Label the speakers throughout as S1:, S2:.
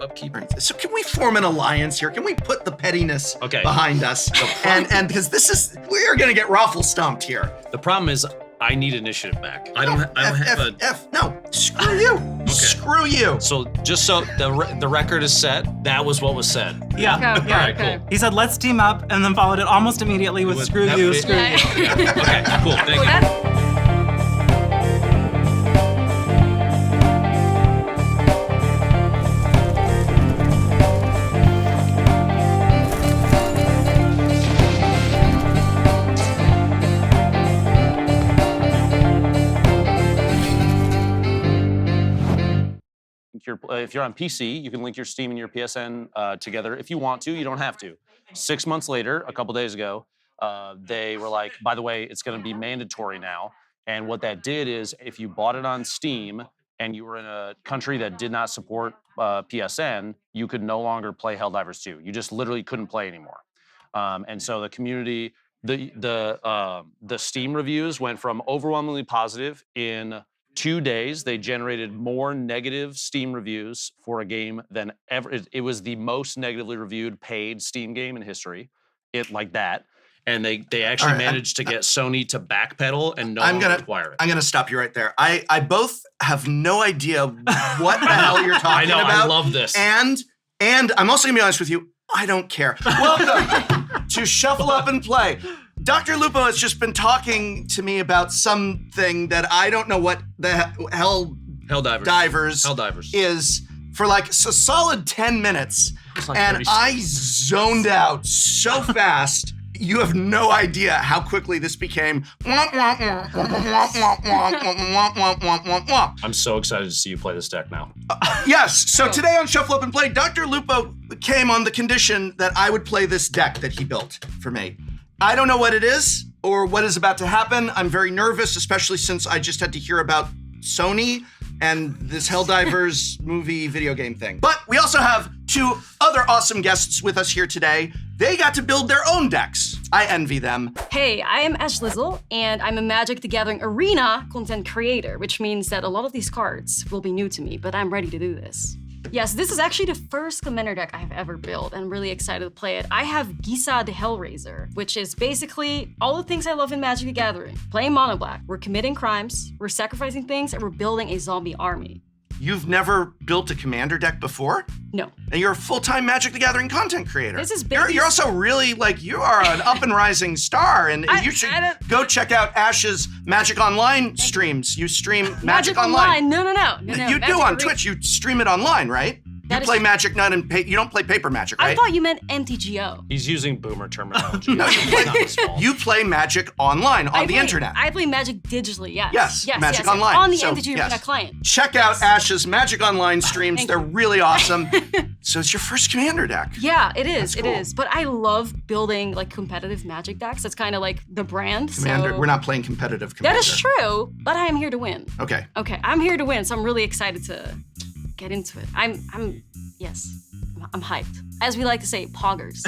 S1: upkeep.
S2: Right. So can we form an alliance here? Can we put the pettiness behind us? And because we're gonna get raffle stomped here.
S1: The problem is I need initiative back. I don't have
S2: no, screw you. Okay. Screw you.
S1: So just so the record is set, that was what was said.
S3: Yeah.
S1: All right, cool.
S3: He said, let's team up, and then followed it almost immediately with screw you.
S1: Okay, cool. Thank you. If you're on PC, you can link your Steam and your PSN together if you want to. You don't have to. 6 months later, a couple days ago, they were like, by the way, it's going to be mandatory now. And what that did is if you bought it on Steam and you were in a country that did not support PSN, you could no longer play Helldivers 2. You just literally couldn't play anymore. And so the community, the Steam reviews went from overwhelmingly positive in 2 days. They generated more negative Steam reviews for a game than ever. It was the most negatively reviewed paid Steam game in history. Like that. And they actually managed to get Sony to backpedal and no longer require it.
S2: I'm gonna stop you right there. I both have no idea what the hell you're talking about.
S1: I love this.
S2: And I'm also gonna be honest with you, I don't care. Welcome to Shuffle Up and Play. DrLupo has just been talking to me about something that I don't know what the Helldivers is for like a solid 10 minutes.
S1: Like
S2: and I zoned out so fast. You have no idea how quickly this became.
S1: I'm so excited to see you play this deck now.
S2: Yes. So today on Shuffle Up and Play, DrLupo came on the condition that I would play this deck that he built for me. I don't know what it is or what is about to happen. I'm very nervous, especially since I just had to hear about Sony and this Helldivers movie video game thing. But we also have two other awesome guests with us here today. They got to build their own decks. I envy them.
S4: Hey, I am Ashlizzle, and I'm a Magic the Gathering Arena content creator, which means that a lot of these cards will be new to me, but I'm ready to do this. Yes, this is actually the first Commander deck I have ever built, and I'm really excited to play it. I have Gisa the Hellraiser, which is basically all the things I love in Magic the Gathering. Playing mono black, we're committing crimes, we're sacrificing things, and we're building a zombie army.
S2: You've never built a Commander deck before?
S4: No.
S2: And you're a full-time Magic the Gathering content creator.
S4: This is big.
S2: You're also really, you are an up and rising star, and you should go check out Ash's Magic Online streams. You stream Magic Online.
S4: No.
S2: You do on Twitch. You stream it online, right? You play Magic, you don't play paper Magic, right?
S4: I thought you meant MTGO.
S1: He's using boomer terminology.
S2: No, you play Magic online on the internet.
S4: I play Magic digitally, yes.
S2: Yes, Magic Online.
S4: On the MTG Arena client.
S2: Check out Ash's Magic Online streams. They're really awesome. So it's your first Commander deck.
S4: Yeah, it is. It is. But I love building competitive Magic decks. That's kind of like the brand.
S2: Commander, we're not playing competitive Commander.
S4: That is true, but I am here to win.
S2: Okay.
S4: Okay, I'm here to win, so I'm really excited to get into it. I'm hyped. As we like to say, Poggers.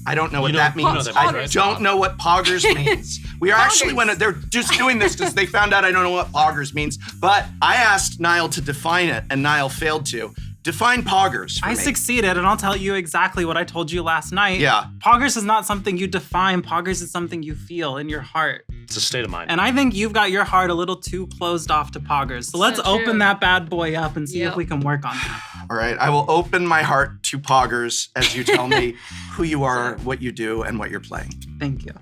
S2: I don't know what that means. I don't know what Poggers means. We are actually, they're just doing this because they found out I don't know what Poggers means. But I asked Nile to define it, and Nile failed to. Define Poggers for me.
S3: I succeeded, and I'll tell you exactly what I told you last night.
S2: Yeah.
S3: Poggers is not something you define. Poggers is something you feel in your heart.
S1: It's a state of mind.
S3: And I think you've got your heart a little too closed off to Poggers. So let's open that bad boy up and see if we can work on that.
S2: All right, I will open my heart to Poggers as you tell me who you are, what you do, and what you're playing.
S3: Thank you.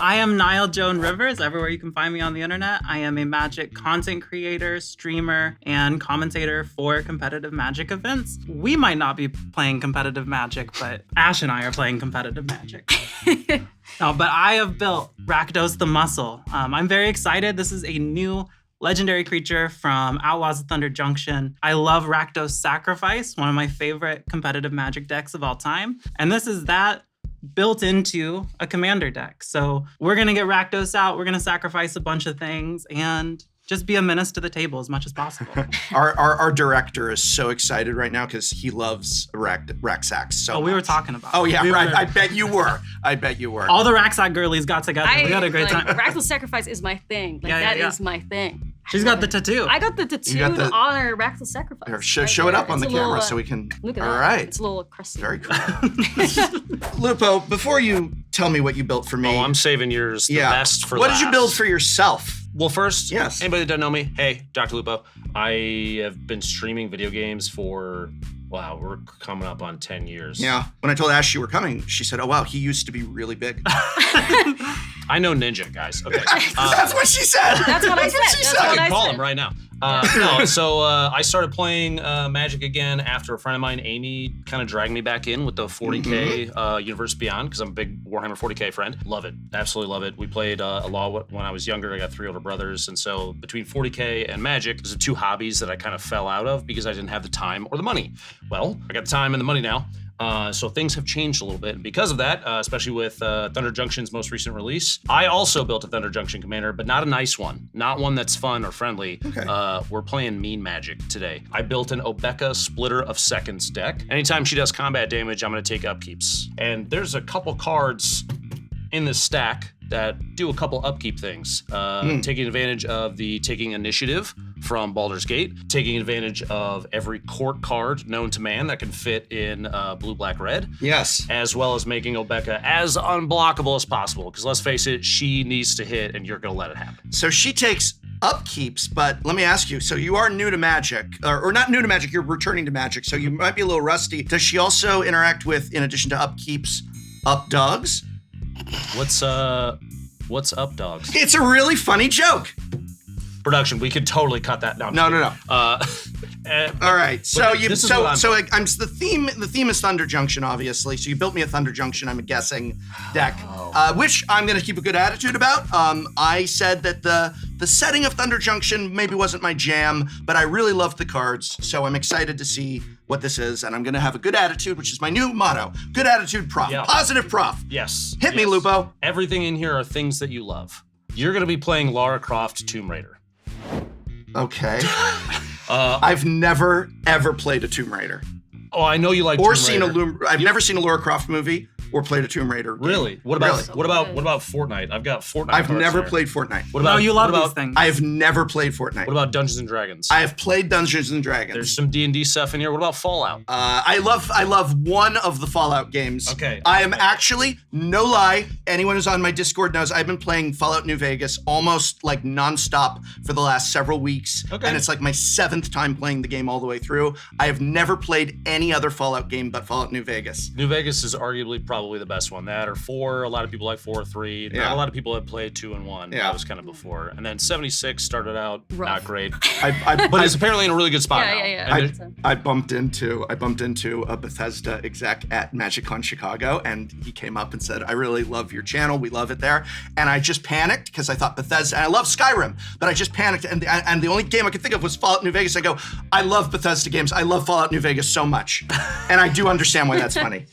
S3: I am Nile Joan Rivers, everywhere you can find me on the internet. I am a Magic content creator, streamer, and commentator for competitive Magic events. We might not be playing competitive Magic, but Ash and I are playing competitive Magic. No, but I have built Rakdos the Muscle. I'm very excited. This is a new legendary creature from Outlaws of Thunder Junction. I love Rakdos Sacrifice, one of my favorite competitive Magic decks of all time. And this is that built into a Commander deck. So we're gonna get Rakdos out, we're gonna sacrifice a bunch of things, and just be a menace to the table as much as possible.
S2: Our director is so excited right now because he loves Raksax so
S3: we were talking about
S2: right. I bet you were. All
S3: the Raksax girlies got together. We had a great time.
S4: Rakdos Sacrifice is my thing. That is my thing.
S3: She's got the tattoo.
S4: I got the tattoo
S2: got the-
S4: to honor Reckless Sacrifice.
S2: Here,
S4: right
S2: show it
S4: there.
S2: up on
S4: It's
S2: the
S4: a
S2: camera
S4: little,
S2: so we can.
S4: Look at
S2: All
S4: that.
S2: right.
S4: It's a little crusty.
S2: Very cool. Lupo, before you tell me what you built for me.
S1: Oh, I'm saving yours the best for
S2: What
S1: last.
S2: did you build for yourself?
S1: Well, first,
S2: Yes.
S1: anybody that doesn't know me, hey, DrLupo. I have been streaming video games for, wow, we're coming up on 10 years.
S2: Yeah. When I told Ash you were coming, she said, "Oh wow, he used to be really big."
S1: I know Ninja, guys. Okay.
S2: That's what she said.
S4: That's what I said.
S2: She
S4: That's
S2: said.
S4: what
S1: I
S4: I
S1: can call
S4: said.
S1: him right now. No, so I started playing Magic again after a friend of mine, Amy, kind of dragged me back in with the 40K Universe Beyond, because I'm a big Warhammer 40K friend. Love it. Absolutely love it. We played a lot when I was younger. I got 3 older brothers. And so between 40K and Magic, those are 2 hobbies that I kind of fell out of because I didn't have the time or the money. Well, I got the time and the money now. So things have changed a little bit. And because of that, especially with Thunder Junction's most recent release, I also built a Thunder Junction commander, but not a nice one. Not one that's fun or friendly.
S2: Okay.
S1: We're playing Mean Magic today. I built an Obeka Splitter of Seconds deck. Anytime she does combat damage, I'm going to take upkeeps. And there's a couple cards in this stack that do a couple upkeep things. Taking advantage of the Taking Initiative from Baldur's Gate, taking advantage of every court card known to man that can fit in blue, black, red,
S2: Yes.
S1: as well as making Obeka as unblockable as possible. Because let's face it, she needs to hit and you're going to let it happen.
S2: So she takes upkeeps, but let me ask you, so you are new to Magic, or not new to Magic, you're returning to Magic, so you might be a little rusty. Does she also interact with, in addition to upkeeps, up dogs?
S1: What's up, dogs?
S2: It's a really funny joke.
S1: Production, we could totally cut that down.
S2: No.
S1: All
S2: All right. So you
S1: this is what I'm-
S2: the theme is Thunder Junction, obviously. So you built me a Thunder Junction, I'm guessing, deck, which I'm going to keep a good attitude about. I said that the setting of Thunder Junction maybe wasn't my jam, but I really loved the cards. So I'm excited to see what this is, and I'm going to have a good attitude, which is my new motto. Good attitude, Prof.
S1: Yeah.
S2: Positive Prof.
S1: Yes.
S2: Hit me,
S1: yes.
S2: Lupo.
S1: Everything in here are things that you love. You're going to be playing Lara Croft Tomb Raider.
S2: Okay. I've never ever played a Tomb Raider
S1: Oh, I know you like
S2: or
S1: Tomb
S2: seen
S1: Raider.
S2: I've never seen a Lara Croft movie or played a Tomb Raider game.
S1: Really? What about
S2: Really.
S1: what about Fortnite? I've got Fortnite.
S2: I've
S1: cards
S2: never
S1: there.
S2: played Fortnite.
S1: What about
S3: No, you love
S1: what
S3: these
S1: about,
S3: things.
S2: I've never played Fortnite.
S1: What about Dungeons and Dragons?
S2: I have played Dungeons and Dragons.
S1: There's some D&D stuff in here. What about Fallout?
S2: I love one of the Fallout games.
S1: Okay.
S2: I am actually, no lie, anyone who's on my Discord knows I've been playing Fallout New Vegas almost like nonstop for the last several weeks.
S1: Okay.
S2: And it's like my 7th time playing the game all the way through. I have never played any other Fallout game but Fallout New Vegas.
S1: New Vegas is arguably probably the best one. That or 4. A lot of people like 4 or 3.
S2: Yeah.
S1: Not a lot of people have played 2 and 1.
S2: Yeah.
S1: That was kind of before. And then 76 started out
S4: Rough.
S1: not great.
S2: I
S1: But it's apparently in a really good spot now.
S4: Yeah.
S1: And there-
S2: I bumped into a Bethesda exec at MagicCon Chicago, and he came up and said, "I really love your channel. We love it there." And I just panicked because I thought Bethesda, and I love Skyrim, but I just panicked, and the only game I could think of was Fallout New Vegas. I go, I love Bethesda games. I love Fallout New Vegas so much, and I do understand why that's funny.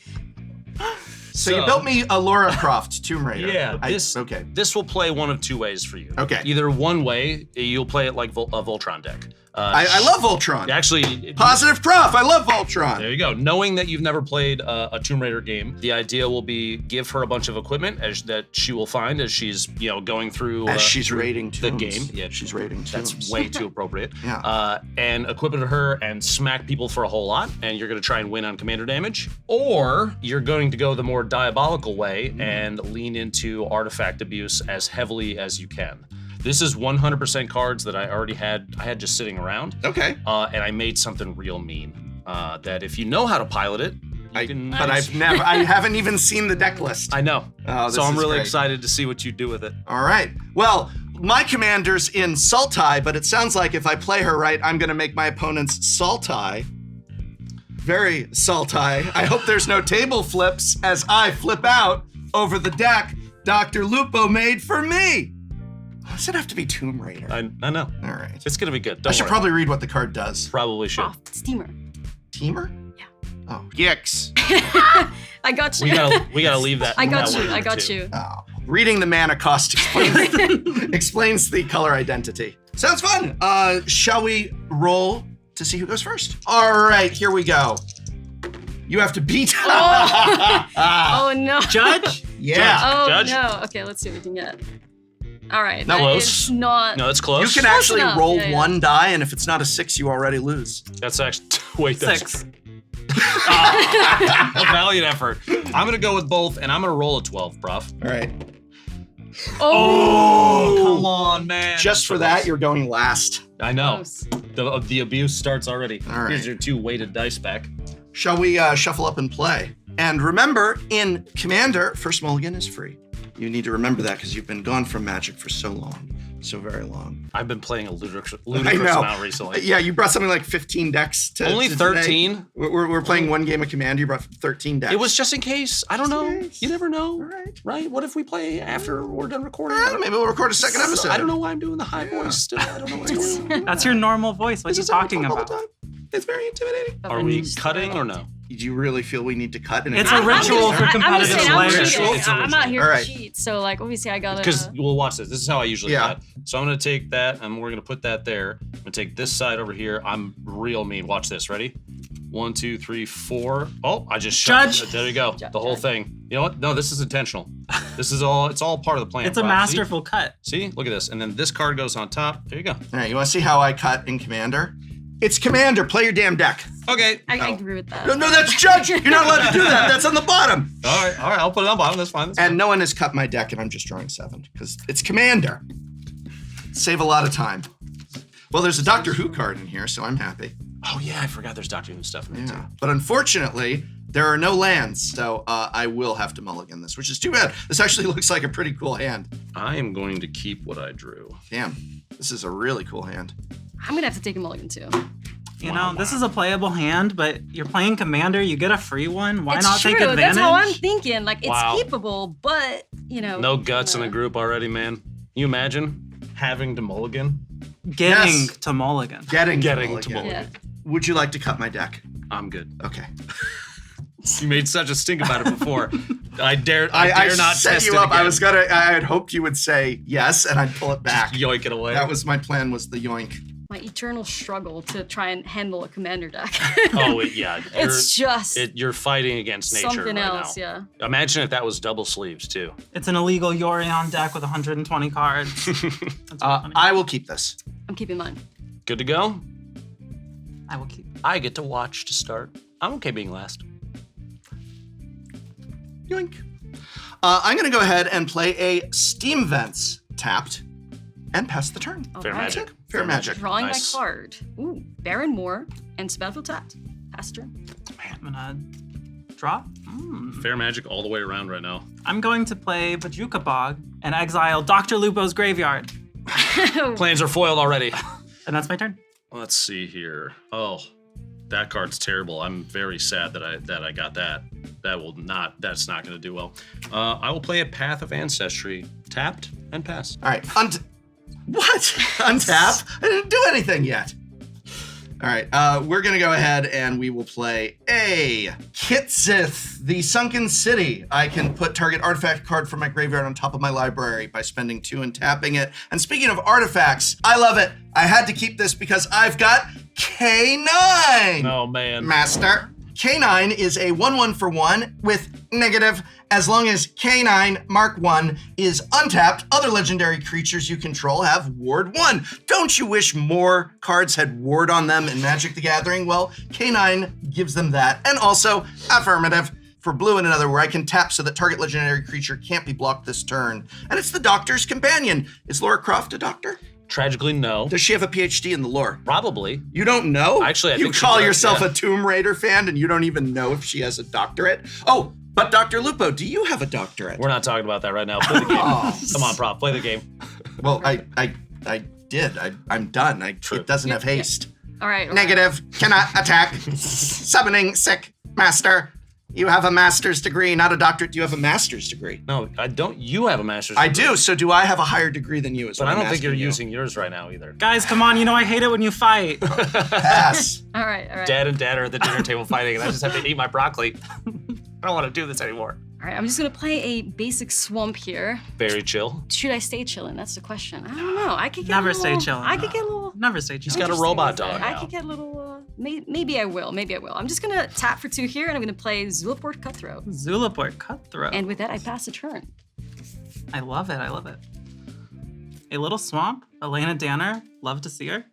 S2: So you built me a Lara Croft Tomb Raider.
S1: Yeah,
S2: okay.
S1: This will play one of 2 ways for you.
S2: Okay.
S1: Either one way, you'll play it like a Voltron deck.
S2: I love Voltron.
S1: Actually,
S2: Positive Prof. I love Voltron.
S1: there you go. Knowing that you've never played a Tomb Raider game, the idea will be give her a bunch of equipment that she will find as she's going through
S2: As she's
S1: through
S2: raiding
S1: the
S2: tombs.
S1: game. Yeah,
S2: She's raiding tombs.
S1: That's way too appropriate.
S2: Yeah.
S1: And equip it to her and smack people for a whole lot, and you're going to try and win on commander damage. Or you're going to go the more diabolical way and lean into artifact abuse as heavily as you can. This is 100% cards that I already had. I had just sitting around.
S2: Okay.
S1: And I made something real mean. That if you know how to pilot it, you can.
S2: I haven't even seen the deck list.
S1: I know.
S2: Oh, this
S1: so I'm
S2: is
S1: really
S2: great.
S1: excited to see what you do with it.
S2: All right. Well, my commander's in Sultai, but it sounds like if I play her right, I'm going to make my opponent's Sultai very Sultai. I hope there's no table flips as I flip out over the deck DrLupo made for me. Why does it have to be Tomb Raider?
S1: I know.
S2: All right.
S1: It's gonna be good.
S2: I
S1: Don't
S2: should
S1: worry.
S2: probably read what the card does.
S1: Probably should.
S4: Prof, steamer.
S2: Teamer?
S4: Yeah.
S2: Oh, Yix.
S4: I got you.
S1: We gotta leave that.
S4: I got
S1: that
S4: you.
S1: word
S4: I
S1: in
S4: got
S1: too.
S4: you.
S2: Oh. Reading the mana cost explains the color identity. Sounds fun. Shall we roll to see who goes first? All right, here we go. You have to beat.
S4: Oh no.
S3: Judge?
S2: Yeah.
S4: Oh
S1: Judge?
S4: no. Okay, let's see what we can get. All right.
S2: No,
S4: that
S1: close.
S4: is not.
S1: No, it's close.
S2: You can actually
S4: enough,
S2: roll
S4: yeah.
S2: one die, and if it's not a 6, you already lose.
S1: That's actually wait. That's
S3: 6.
S1: a valiant effort. I'm gonna go with both, and I'm gonna roll a 12, Prof.
S2: All right.
S1: Oh, come on, man.
S2: Just for that, you're going last.
S1: I know.
S4: Close.
S1: The abuse starts already.
S2: All right.
S1: Here's your 2 weighted dice back.
S2: Shall we shuffle up and play? And remember, in Commander, first mulligan is free. You need to remember that because you've been gone from Magic for so long. So very long.
S1: I've been playing a ludicrous
S2: I know.
S1: amount recently.
S2: Yeah, you brought something like 15 decks to
S1: Only
S2: to
S1: 13?
S2: today. We're playing one game of Commander. You brought 13 decks.
S1: It was just in case. I don't
S2: Just in
S1: know.
S2: case.
S1: You never know.
S2: All right.
S1: Right? What if we play after we're done recording?
S2: Maybe we'll record a second episode.
S1: I don't know why I'm doing the high voice still. I don't know what to do.
S3: That's your normal voice. What are you talking
S2: All the
S3: about?
S2: time. It's very intimidating.
S1: Are we cutting or no?
S2: Do you really feel we need to cut? In
S3: It's a ritual for competitive
S1: players.
S4: I'm not here
S2: All
S4: to
S2: right.
S4: cheat, so like obviously I gotta.
S1: Because we'll watch this. This is how I usually
S2: Yeah.
S1: cut. So I'm gonna take that and we're gonna put that there. I'm gonna take this side over here. I'm real mean. Watch this. Ready? 1, 2, 3, 4. Oh, I just shut.
S3: Judge.
S1: There you go. The whole thing. You know what? No, this is intentional. This is all. It's all part of the plan.
S3: It's a
S1: Rob.
S3: masterful cut.
S1: See? Look at this. And then this card goes on top. There you go.
S2: All right, you want to see how I cut in Commander? It's Commander. Play your damn deck.
S1: Okay.
S4: I agree with that.
S2: No, that's Judge. You're not allowed to do that. That's on the bottom.
S1: All right. I'll put it on bottom. That's fine. That's
S2: And no one has cut my deck, and I'm just drawing 7 because it's Commander. Save a lot of time. Well, there's a Doctor Who card in here, so I'm happy.
S1: Oh yeah, I forgot there's Doctor Who stuff in there
S2: Yeah. But unfortunately, there are no lands, so I will have to mulligan this, which is too bad. This actually looks like a pretty cool hand.
S1: too. I am going to keep what I drew.
S2: Damn, this is a really cool hand.
S4: I'm gonna have to take a mulligan too.
S3: You know, this is a playable hand, but you're playing Commander, you get a free one. Why
S4: It's
S3: not
S4: true.
S3: take advantage?
S4: That's how I'm thinking. Like it's
S1: Wow.
S4: capable, but you know.
S1: No guts in the group already, man. You imagine having to mulligan?
S3: Getting
S2: Yes.
S3: to mulligan.
S2: Getting
S1: To
S2: mulligan.
S1: mulligan.
S4: Yeah.
S2: Would you like to cut my deck?
S1: I'm good.
S2: Okay.
S1: You made such a stink about it before. I dare not
S2: set
S1: test
S2: you
S1: it
S2: up.
S1: again.
S2: I had hoped you would say yes, and I'd pull it back.
S1: Yoink it away.
S2: That was my plan. Was the yoink?
S4: My eternal struggle to try and handle a commander deck.
S1: Yeah.
S4: It's just
S1: You're fighting against nature
S4: something
S1: right
S4: else,
S1: now.
S4: yeah.
S1: Imagine if that was double sleeves too.
S3: It's an illegal Yorion deck with 120 cards. That's really funny.
S2: I will keep this.
S4: I'm keeping mine.
S1: Good to go.
S3: I will keep.
S1: I get to watch to start. I'm okay being last.
S2: Yoink. I'm going to go ahead and play a Steam Vents tapped and pass the turn.
S1: Fair
S4: Alright.
S1: magic.
S2: Fair magic.
S4: Drawing
S1: Nice.
S4: my card. Ooh, Baron Moore and Battlefield tapped. Pass turn.
S3: I'm gonna draw.
S1: Fair magic all the way around right now.
S3: I'm going to play Bajuka Bog and exile Dr. Lupo's graveyard.
S1: Plans are foiled already.
S3: And that's my turn.
S1: Let's see here. Oh, that card's terrible. I'm very sad that I got that. That's not going to do well. I will play a Path of Ancestry, tapped and pass.
S2: All right. What? Untap? I didn't do anything yet. All right. We're going to go ahead and we will play a Kitsith, the Sunken City. I can put target artifact card from my graveyard on top of my library by spending 2 and tapping it. And speaking of artifacts, I love it. I had to keep this because I've got K9.
S1: Oh, man.
S2: Master. K9 is a 1/1 for 1 with negative. As long as K9 Mark 1 is untapped, other legendary creatures you control have Ward 1. Don't you wish more cards had Ward on them in Magic the Gathering? Well, K9 gives them that. And also, affirmative for blue and another where I can tap so that target legendary creature can't be blocked this turn. And it's the Doctor's Companion. Is Lara Croft a doctor?
S1: Tragically, no.
S2: Does she have a PhD in the lore?
S1: Probably.
S2: You don't know?
S1: Actually, I
S2: you
S1: think she
S2: call
S1: does,
S2: yourself
S1: yeah.
S2: a Tomb Raider fan and you don't even know if she has a doctorate? Oh, but Dr. Lupo, do you have a doctorate?
S1: We're not talking about that right now. Play the game. Come on, Prof. Play the game.
S2: Well, I did. I'm done. It doesn't have haste.
S4: All right.
S2: Negative. Cannot attack. Summoning sick master. You have a master's degree, not a doctorate. Do you have a master's degree?
S1: No, I don't. You have a master's
S2: I
S1: degree.
S2: do. So do I have a higher degree than you?
S1: But I don't think you're using yours right now either.
S3: Guys, come on. You know I hate it when you fight.
S2: Pass.
S4: All right.
S1: Dad and Dad are at the dinner table fighting, and I just have to eat my broccoli. I don't want to do this anymore.
S4: All right. I'm just gonna play a basic swamp here.
S1: Very chill.
S4: Should I stay chilling? That's the question. I don't know. I could get
S3: Never
S4: a
S3: stay
S4: little,
S3: chilling.
S4: I could get a little.
S3: Never stay
S1: He's
S3: chill.
S1: got a
S4: interesting
S1: robot
S4: with
S1: dog
S4: it. I
S1: now.
S4: could get a little. Maybe I will. Maybe I will. I'm just gonna tap for 2 here, and I'm gonna play Zulaport Cutthroat.
S3: Zulaport Cutthroat.
S4: And with that, I pass a turn.
S3: I love it. I love it. A Little Swamp, Elena Danner, love to see her.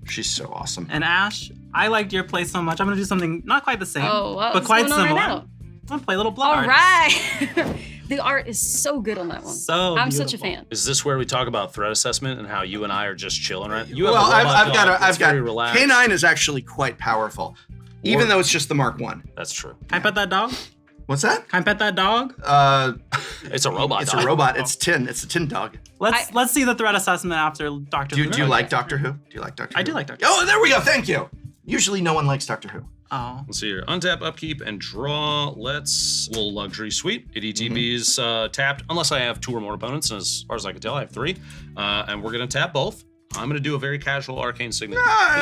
S2: She's so awesome.
S3: And Ash, I liked your play so much. I'm gonna do something not quite the same,
S4: Oh, wow.
S3: but quite
S4: What's going on
S3: similar.
S4: right now?
S3: I'm gonna play a little blood
S4: All right. The art is so good on that one.
S3: So
S4: I'm such a
S3: beautiful.
S4: fan.
S1: Is this where we talk about threat assessment and how you and I are just chilling, right? You have
S2: Well,
S1: a robot
S2: I've
S1: dog
S2: got
S1: that's very relaxed.
S2: K9 is actually quite powerful, even though it's just the Mark 1.
S1: That's true.
S3: Can I pet that dog?
S2: What's that?
S3: Can I pet that dog?
S1: It's a robot.
S2: It's
S1: dog.
S2: a robot. It's tin. It's a tin dog.
S3: Let's see the threat assessment after Dr.
S2: Do
S3: Lupo.
S2: you like Doctor Who? Do you like Doctor Who?
S3: I do like Doctor
S2: Oh, there we go. Thank you. Usually no one likes Doctor Who.
S3: Oh.
S1: Let's see here. Untap, upkeep, and draw. Let's little luxury suite. It ETBs tapped unless I have 2 or more opponents. And as far as I can tell, I have 3. And we're gonna tap both. I'm gonna do a very casual arcane signet.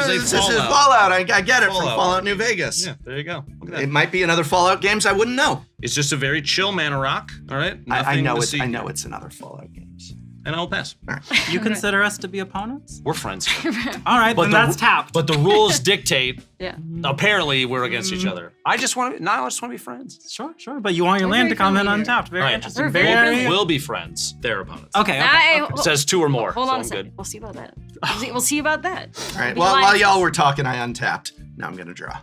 S2: This is Fallout. I get it from
S1: Fallout.
S2: Fallout New Vegas.
S1: Yeah, there you go. Look at that.
S2: It might be another Fallout games. I wouldn't know.
S1: It's just a very chill mana rock. All right.
S2: I
S1: Nothing
S2: know
S1: to
S2: it's.
S1: see
S2: I know
S1: here.
S2: it's another Fallout games.
S1: And I'll pass.
S3: You consider us to be opponents?
S1: We're friends.
S3: All right, then that's tapped.
S1: But the rules dictate.
S4: Yeah.
S1: Apparently, we're against each other. I just want to. Nile, I just want to be friends.
S3: Sure. But you want your
S4: We're
S3: land to
S4: very
S3: come in
S4: friendly here.
S3: untapped. Very
S1: All right.
S3: interesting.
S4: We're very friendly.
S1: We'll be friends. They're opponents.
S3: Okay.
S4: I-
S1: It says 2 or more.
S4: Hold
S1: so
S4: on
S1: I'm
S4: a second.
S1: good.
S4: We'll see about that. We'll see about that.
S2: All right.
S4: Be
S2: Well, while
S4: alliances.
S2: y'all were talking, I untapped. Now I'm gonna draw.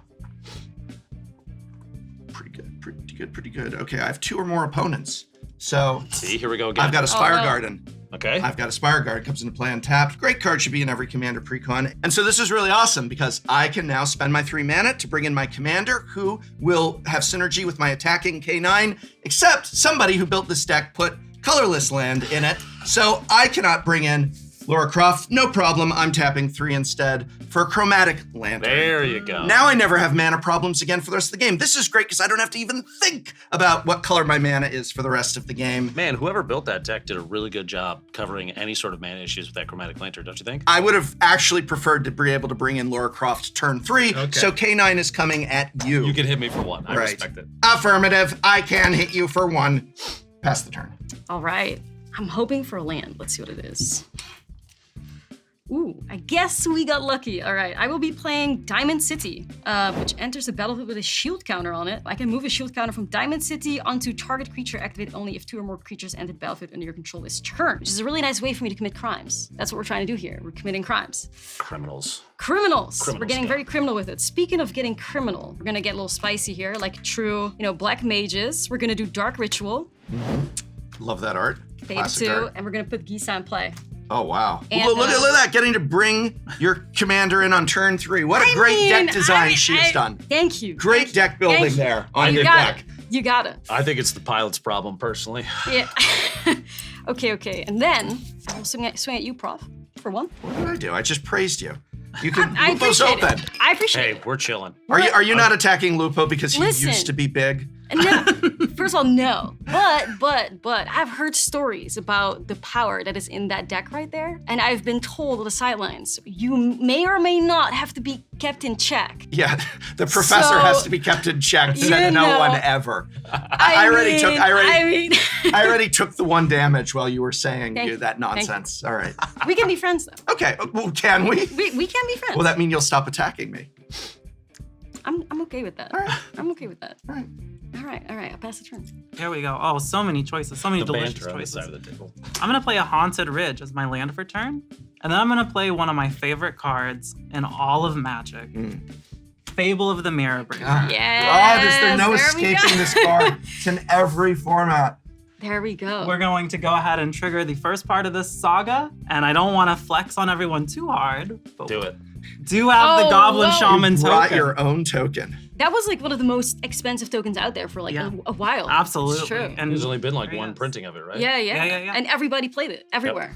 S2: Pretty good. Pretty good. Okay, I have 2 or more opponents. So
S1: See, here we go again.
S2: I've got a Spire
S4: no.
S2: Garden.
S1: Okay.
S2: I've got a Spire Guard, comes into play untapped. Great card, should be in every commander precon. And so this is really awesome because I can now spend my 3 mana to bring in my commander who will have synergy with my attacking K9, except somebody who built this deck put colorless land in it. So I cannot bring in Lara Croft. No problem, I'm tapping 3 instead for Chromatic Lantern.
S1: There you go.
S2: Now I never have mana problems again for the rest of the game. This is great because I don't have to even think about what color my mana is for the rest of the game.
S1: Man, whoever built that deck did a really good job covering any sort of mana issues with that Chromatic Lantern, don't you think?
S2: I would have actually preferred to be able to bring in Lara Croft turn 3,
S1: Okay.
S2: so K9 is coming at you.
S1: You can hit me for 1. I
S2: Right.
S1: respect it.
S2: Affirmative, I can hit you for 1. Pass the turn.
S4: All right. I'm hoping for a land. Let's see what it is. Ooh, I guess we got lucky. All right, I will be playing Diamond City, which enters the battlefield with a shield counter on it. I can move a shield counter from Diamond City onto target creature activated only if 2 or more creatures enter the battlefield under your control this turn, which is a really nice way for me to commit crimes. That's what we're trying to do here. We're committing crimes.
S1: Criminals.
S4: Criminals. We're
S1: Criminals,
S4: getting
S1: yeah.
S4: very criminal with it. Speaking of getting criminal, we're gonna get a little spicy here, like true, black mages. We're gonna do Dark Ritual,
S2: Love that art.
S4: Fade
S2: Classic
S4: 2,
S2: art.
S4: and we're gonna put Gisa in play.
S2: Oh, wow.
S4: And,
S2: look at that, getting to bring your commander in on turn 3. What a great deck design she has done.
S4: Thank you.
S2: Great deck building
S4: Thank you.
S2: there on
S4: You
S2: your
S4: got
S2: deck.
S4: it. You got it.
S1: I think it's the pilot's problem, personally.
S4: Yeah. Okay. And then I'll swing at you, Prof, for 1.
S2: What did I do? I just praised you. You can
S4: I
S2: Lupo's
S4: appreciate
S2: open.
S4: it. I appreciate
S1: Hey,
S4: it.
S1: we're chilling.
S2: Are you not attacking Lupo because he
S4: Listen.
S2: used to be big?
S4: No, first of all, no. But I've heard stories about the power that is in that deck right there, and I've been told on the sidelines you may or may not have to be kept in check.
S2: Yeah, the professor
S4: So,
S2: has to be kept in check. Said
S4: you
S2: no
S4: know,
S2: one ever.
S4: I
S2: already took the 1 damage while you were saying
S4: Thank you.
S2: that
S4: Thank you.
S2: nonsense. All right.
S4: We can be friends though.
S2: Okay. Well, can we?
S4: We can be friends.
S2: Will that mean you'll stop attacking me?
S4: I'm okay with that.
S2: All right.
S4: I'm okay with that.
S2: All right.
S4: All right. I'll pass the turn.
S3: Here we go. Oh, so many choices. So many
S1: The
S3: delicious
S1: banter on the
S3: choices.
S1: side of the table.
S3: I'm gonna play a Haunted Ridge as my land for turn, and then I'm gonna play one of my favorite cards in all of Magic, Fable of the Mirror Breaker.
S4: Yes.
S2: God, is there no
S4: there we
S2: escaping
S4: go.
S2: this card? It's in every format.
S4: There we go.
S3: We're going to go ahead and trigger the first part of this saga, and I don't want to flex on everyone too hard, but
S1: Do it.
S3: do have the
S4: Oh,
S3: Goblin
S4: whoa.
S3: Shaman
S2: You brought
S3: token.
S2: your own token.
S4: That was like one of the most expensive tokens out there for like
S3: Yeah.
S4: a while.
S3: Absolutely.
S4: It's true.
S3: And
S1: There's only been like
S3: there
S1: 1
S3: it is.
S1: printing of it, right?
S4: Yeah.
S3: Yeah.
S4: And everybody played it everywhere.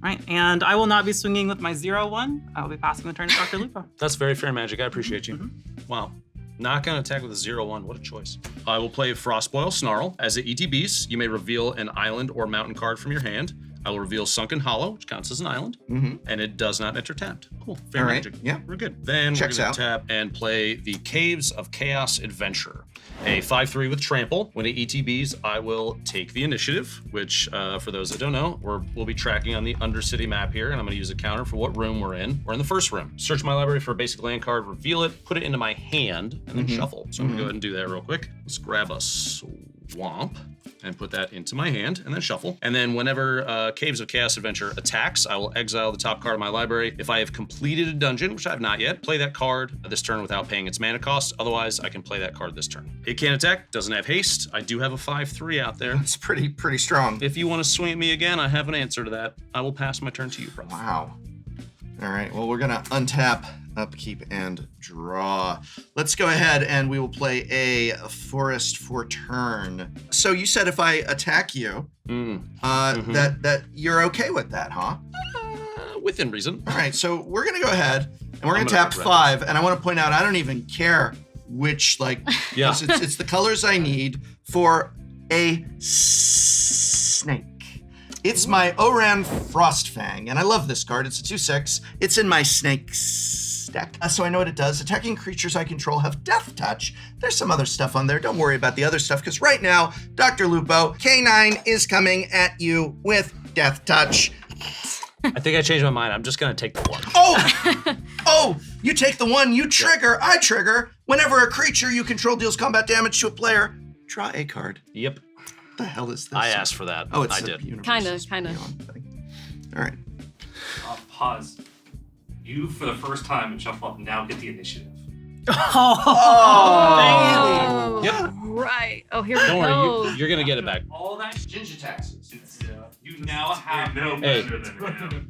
S3: Right, and I will not be swinging with my 0/1. I will be passing the turn to Dr. Lupo.
S1: That's very fair, Magic. I appreciate you.
S3: Mm-hmm.
S1: Wow. Not gonna attack with a 0/1. What a choice. I will play Frostboil Snarl. As it ETBs, you may reveal an island or mountain card from your hand. I will reveal Sunken Hollow, which counts as an island, and it does not enter tapped. Cool. Fair
S2: All right,
S1: Magic.
S2: yeah.
S1: We're good. Then
S2: Checks
S1: we're gonna
S2: out.
S1: tap and play the Caves of Chaos Adventure. A 5/3 with Trample. When it ETBs, I will take the initiative, which, for those that don't know, we'll be tracking on the Undercity map here, and I'm gonna use a counter for what room we're in. We're in the first room. Search my library for a basic land card, reveal it, put it into my hand, and then shuffle. So I'm gonna go ahead and do that real quick. Let's grab a Soul Womp. And put that into my hand, and then shuffle. And then whenever Caves of Chaos Adventure attacks, I will exile the top card of my library. If I have completed a dungeon, which I have not yet, play that card this turn without paying its mana cost. Otherwise, I can play that card this turn. It can't attack, doesn't have haste. I do have a 5/3 out there.
S2: It's pretty strong.
S1: If you want to swing at me again, I have an answer to that. I will pass my turn to you, Prof.
S2: Wow. All right, well, we're gonna untap, upkeep, and draw. Let's go ahead and we will play a forest for turn. So you said if I attack you, that you're okay with that, huh?
S1: Within reason.
S2: All right, so we're gonna go ahead and we're
S1: I'm
S2: gonna
S1: gonna
S2: tap
S1: regret
S2: 5, and I wanna point out I don't even care which,
S1: Yeah.
S2: it's the colors I need for a snake. It's my Oran Frostfang, and I love this card. It's a 2/6. It's in my snakes deck. So I know what it does. Attacking creatures I control have Death Touch. There's some other stuff on there. Don't worry about the other stuff, because right now, DrLupo, K9 is coming at you with Death Touch.
S1: I think I changed my mind. I'm just going to take the 1.
S2: Oh, you take the 1, you trigger, I trigger. Whenever a creature you control deals combat damage to a player, draw a card.
S1: Yep.
S2: What the hell is this?
S1: I asked for that.
S2: Oh, it's
S1: I
S2: the
S1: did.
S2: Universes
S4: Kinda.
S2: Beyond thing. All right.
S5: Pause. You, for the first time in Shuffle Up, now get the initiative.
S3: Oh,
S1: Yep.
S4: Right. Oh, here we
S1: Don't
S4: go.
S1: worry, you're going to get it back.
S5: All that ginger taxes. You now have no
S1: Hey.
S5: better than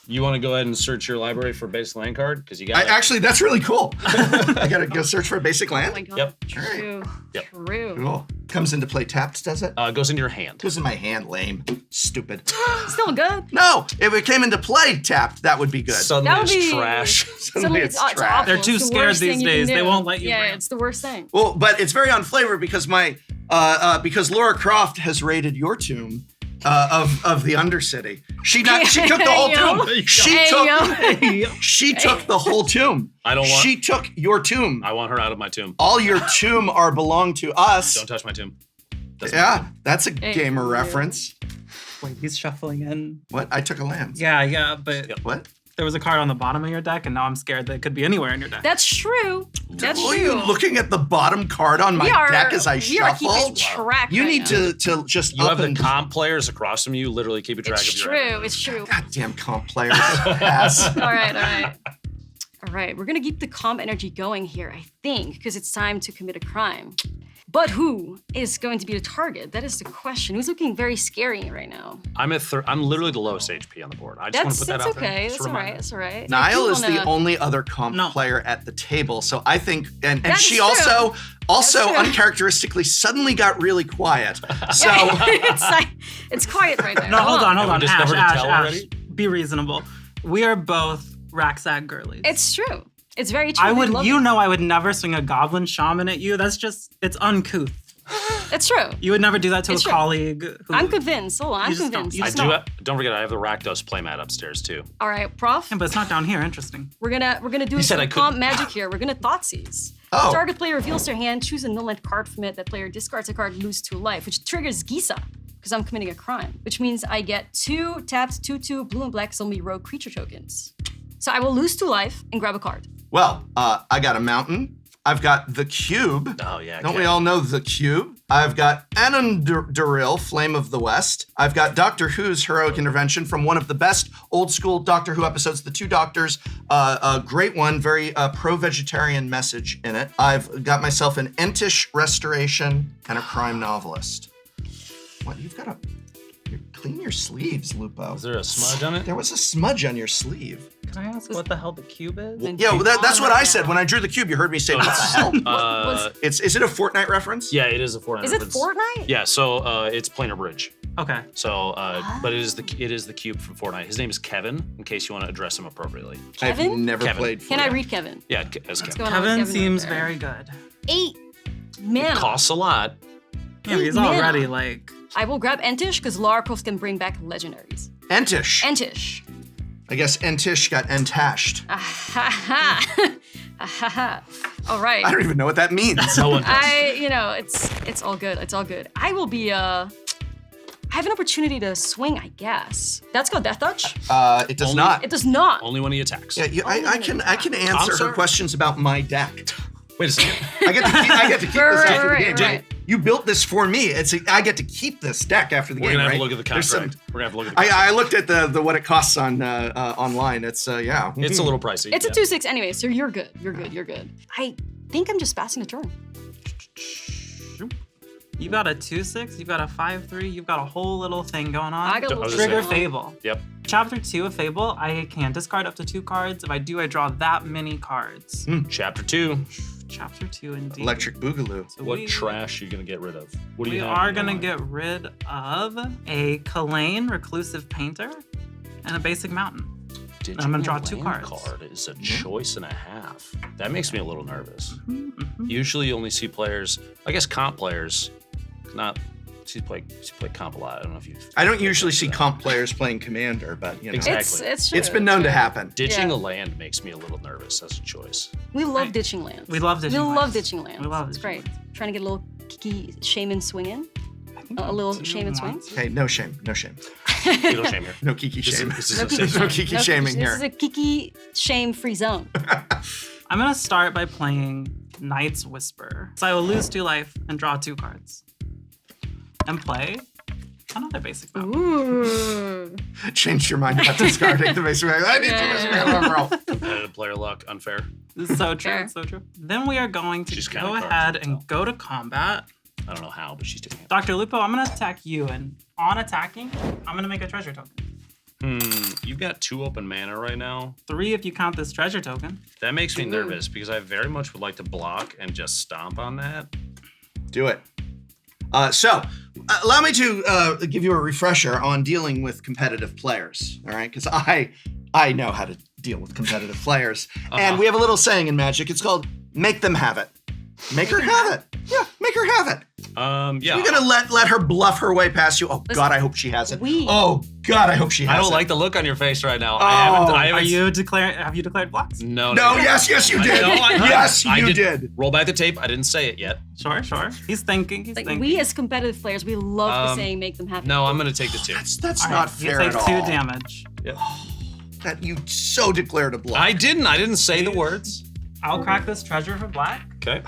S1: You want to go ahead and search your library for basic land card? Because you got it.
S2: Actually, that's really cool. I gotta go search for a basic
S4: Oh my
S2: land.
S4: god.
S1: Yep.
S4: True.
S1: Yep.
S4: True.
S2: Cool. Comes into play tapped, does it?
S1: Goes into your hand.
S2: Goes in my hand, lame. Stupid.
S4: Still good.
S2: No, if it came into play tapped, that would be good.
S1: Suddenly
S4: That would
S1: it's
S4: be-
S1: trash.
S2: Suddenly it's trash.
S4: awful.
S3: They're too
S4: It's the
S3: scared
S4: worst thing
S3: these
S4: you can
S3: days. They
S4: do.
S3: won't let you
S4: Yeah,
S3: ramp.
S4: it's the worst thing.
S2: Well, but it's very on flavor because because Lara Croft has raided your tomb of the Undercity. She took the whole tomb. She took the whole tomb.
S1: I don't want-
S2: She took your tomb.
S1: I want her out of my tomb.
S2: All your tomb belong to us.
S1: Don't touch my tomb. That's
S2: Yeah, that's a
S4: Hey,
S2: gamer
S4: yeah.
S2: reference.
S3: Wait, he's shuffling in.
S2: What? I took a land.
S3: Yeah, but
S1: Yep.
S2: What?
S3: there was a card on the bottom of your deck, and now I'm scared that it could be anywhere in your deck.
S4: That's true. That's
S2: Are
S4: true.
S2: you looking at the bottom card on my deck as I
S4: we are keeping
S2: shuffle?
S4: track.
S2: You
S4: right
S2: need
S4: now.
S2: to just
S1: You
S2: up
S1: have the
S2: and
S1: comp players across from you literally keeping track
S4: It's
S1: of your
S4: true. It's true.
S2: goddamn comp players. Pass.
S4: All right. All right. We're gonna keep the calm energy going here, I think, because it's time to commit a crime. But who is going to be the target? That is the question. Who's looking very scary right now?
S1: I'm literally the lowest HP on the board. I just want to put that
S4: That's
S1: out there.
S4: okay.
S1: Just a
S4: That's all right.
S1: reminder.
S4: That's all right.
S2: Nile
S4: I
S2: is
S4: do
S2: the
S4: wanna-
S2: only other comp
S3: No.
S2: player at the table, so I think, and
S4: That's
S2: she
S4: true.
S2: also
S4: That's true.
S2: uncharacteristically suddenly got really quiet. So
S4: it's quiet right there.
S3: No, hold on.
S1: Have we discovered a tell
S3: Ash.
S1: already?
S3: Be reasonable. We are both Racksack girlies.
S4: It's true. It's very true.
S3: I
S4: We
S3: would,
S4: love
S3: you
S4: it.
S3: know, I would never swing a goblin shaman at you. That's just, it's uncouth.
S4: It's true.
S3: You would never do that to
S4: It's
S3: a
S4: true.
S3: colleague. Who,
S4: I'm convinced. Hold on. I'm
S3: You just don't-
S4: convinced.
S3: you
S1: I
S3: just
S1: do.
S3: No.
S1: Don't forget, I have the Rakdos playmat upstairs too.
S4: All right, Prof.
S3: Yeah, but it's not down here. Interesting.
S4: We're gonna do
S1: You said
S4: some
S1: I
S4: comp
S1: couldn't.
S4: magic here. We're gonna Thoughtseize.
S2: Oh.
S4: Target player reveals their hand, choose a null-land card from it. That player discards a card, lose 2 life, which triggers Gisa, because I'm committing a crime. Which means I get 2 tapped, 2/2 blue and black zombie rogue creature tokens. So I will lose 2 life and grab a card.
S2: well, I got a mountain. I've got the cube.
S1: Oh yeah.
S2: Don't
S1: okay.
S2: we all know the cube? I've got Ananduril, Flame of the West. I've got Doctor Who's Heroic Intervention from one of the best old school Doctor Who episodes, The Two Doctors. A great one, very pro-vegetarian message in it. I've got myself an Entish Restoration and a crime novelist. What, you've got clean your sleeves, Lupo.
S1: Is there a smudge on it?
S2: There was a smudge on your sleeve.
S3: Can I ask what the hell the cube is?
S2: Yeah, well, that's what I said. When I drew the cube, you heard me say, what the hell?
S1: Uh,
S2: Is it a Fortnite reference?
S1: yeah, it is a Fortnite.
S4: Is it
S1: reference.
S4: Fortnite?
S1: Yeah, so it's Planar Bridge.
S3: Okay.
S1: So, but it is the cube from Fortnite. His name is Kevyn, in case you want to address him appropriately.
S2: I've
S4: Kevyn?
S2: never
S1: Kevyn.
S2: played Fortnite.
S4: Can I read Kevin?
S1: Yeah, as
S4: What's
S1: Kevyn.
S4: going on with
S3: Kevin
S4: right
S3: seems
S4: there?
S3: very good.
S4: 8 mana.
S1: Costs a lot.
S3: Yeah, he's
S4: mana.
S3: already like.
S4: I will grab Entish because Lara Croft can bring back legendaries.
S2: Entish.
S4: Entish.
S2: I guess Entish got entashed.
S4: Ahaha. Ahaha. All right.
S2: I don't even know what that means.
S1: No one does.
S4: It's all good. It's all good. I will be I have an opportunity to swing, I guess. That's called Death Touch?
S2: It does
S1: Only-
S2: not.
S4: It does not.
S1: Only when he attacks.
S2: Yeah, I can answer her
S1: sorry.
S2: questions about my deck.
S1: Wait a second.
S2: I get to keep this after the
S4: Right,
S2: game,
S4: right.
S2: right? You built this for me. I get to keep this deck after the
S1: We're
S2: game,
S1: gonna have
S2: right?
S1: to look at the
S2: There's
S1: contract.
S2: some-
S1: We're gonna have to look at the contract.
S2: I looked at the what it costs on online. It's yeah.
S1: It's a little pricey.
S4: It's a 2/6 anyway, so you're good. You're good. I think I'm just passing the turn.
S3: You got a 2/6, you've got a 5/3, you've got a whole little thing going on.
S4: I got a
S1: I was
S4: little
S1: just
S3: Trigger
S1: saying.
S3: Fable.
S1: Yep.
S3: Chapter 2 of Fable, I can discard up to 2 cards. If I do, I draw that many cards.
S1: Chapter 2.
S3: Chapter 2 indeed.
S2: Electric Boogaloo.
S3: So
S1: What
S3: we,
S1: trash are you gonna get rid of? What do
S3: we
S1: you have
S3: are
S1: in your
S3: gonna
S1: mind?
S3: get rid of a Kalane Reclusive Painter and a basic mountain.
S1: Digital
S3: I'm gonna draw 2
S1: land
S3: cards.
S1: card is a choice and a half. That makes me a little nervous.
S3: Mhm.
S1: Usually, you only see players, I guess, comp players, not. She's played comp a lot. I don't know if you.
S2: I don't usually see comp players playing Commander, but you know,
S1: Exactly.
S4: It's true.
S2: it's been known to
S4: true.
S2: happen.
S1: Ditching
S4: Yeah.
S1: a land makes me a little nervous as a choice.
S4: We love
S3: Right.
S4: ditching lands.
S3: We love ditching
S4: We
S3: lands.
S4: love ditching lands.
S3: We love
S4: It's
S3: ditching
S4: great. Trying to get a little kiki shaman swing in.
S3: I think
S4: A little
S3: I'm
S4: shaman
S3: doing
S4: swing.
S3: once.
S2: Hey, no shame.
S1: Little shame here.
S2: No kiki
S1: This is-
S2: shame.
S1: this is
S4: No
S1: a
S4: kiki
S1: safe
S2: No
S1: zone.
S2: kiki
S4: No,
S2: shaming
S4: This
S2: here.
S4: is a kiki shame free zone.
S3: I'm gonna start by playing Knight's Whisper. So I will lose 2 life and draw 2 cards. And play another basic mountain.
S4: Ooh.
S2: Changed your mind about discarding the basic. I need to roll.
S1: Competitive player luck, unfair.
S3: This is so true,
S4: Fair.
S3: so true. Then we are going to
S1: She's
S3: go
S1: counting cards
S3: ahead
S1: herself.
S3: and go to combat.
S1: I don't know how, but she's doing it.
S3: DrLupo, I'm gonna attack you, and on attacking, I'm gonna make a treasure token.
S1: You've got 2 open mana right now.
S3: 3 if you count this treasure token.
S1: That makes me nervous because I very much would like to block and just stomp on that.
S2: Do it. Allow me to give you a refresher on dealing with competitive players. All right, because I know how to deal with competitive players, and we have a little saying in Magic. It's called "Make them have it." Make her have it. Yeah, make her have it.
S1: Yeah.
S2: You're gonna let her bluff her way past you. Oh God, I hope she has it. Oh God, I hope she has it.
S1: I don't like the look on your face right now.
S2: Oh.
S1: I haven't.
S3: Have you declared blocks?
S1: No.
S2: No, yes, you did. Yes, you did.
S1: Roll back the tape. I didn't say it yet.
S3: Sure. He's thinking.
S4: Like
S3: thinking.
S4: we as competitive players, we love the saying "make them happy."
S1: No, I'm gonna take the 2.
S2: That's
S3: All
S2: not
S3: right,
S2: fair
S3: you
S2: at
S3: take
S2: all.
S3: 2 damage.
S2: That you so declared a bluff.
S1: I didn't say the words.
S3: I'll crack this treasure for black,
S1: Okay.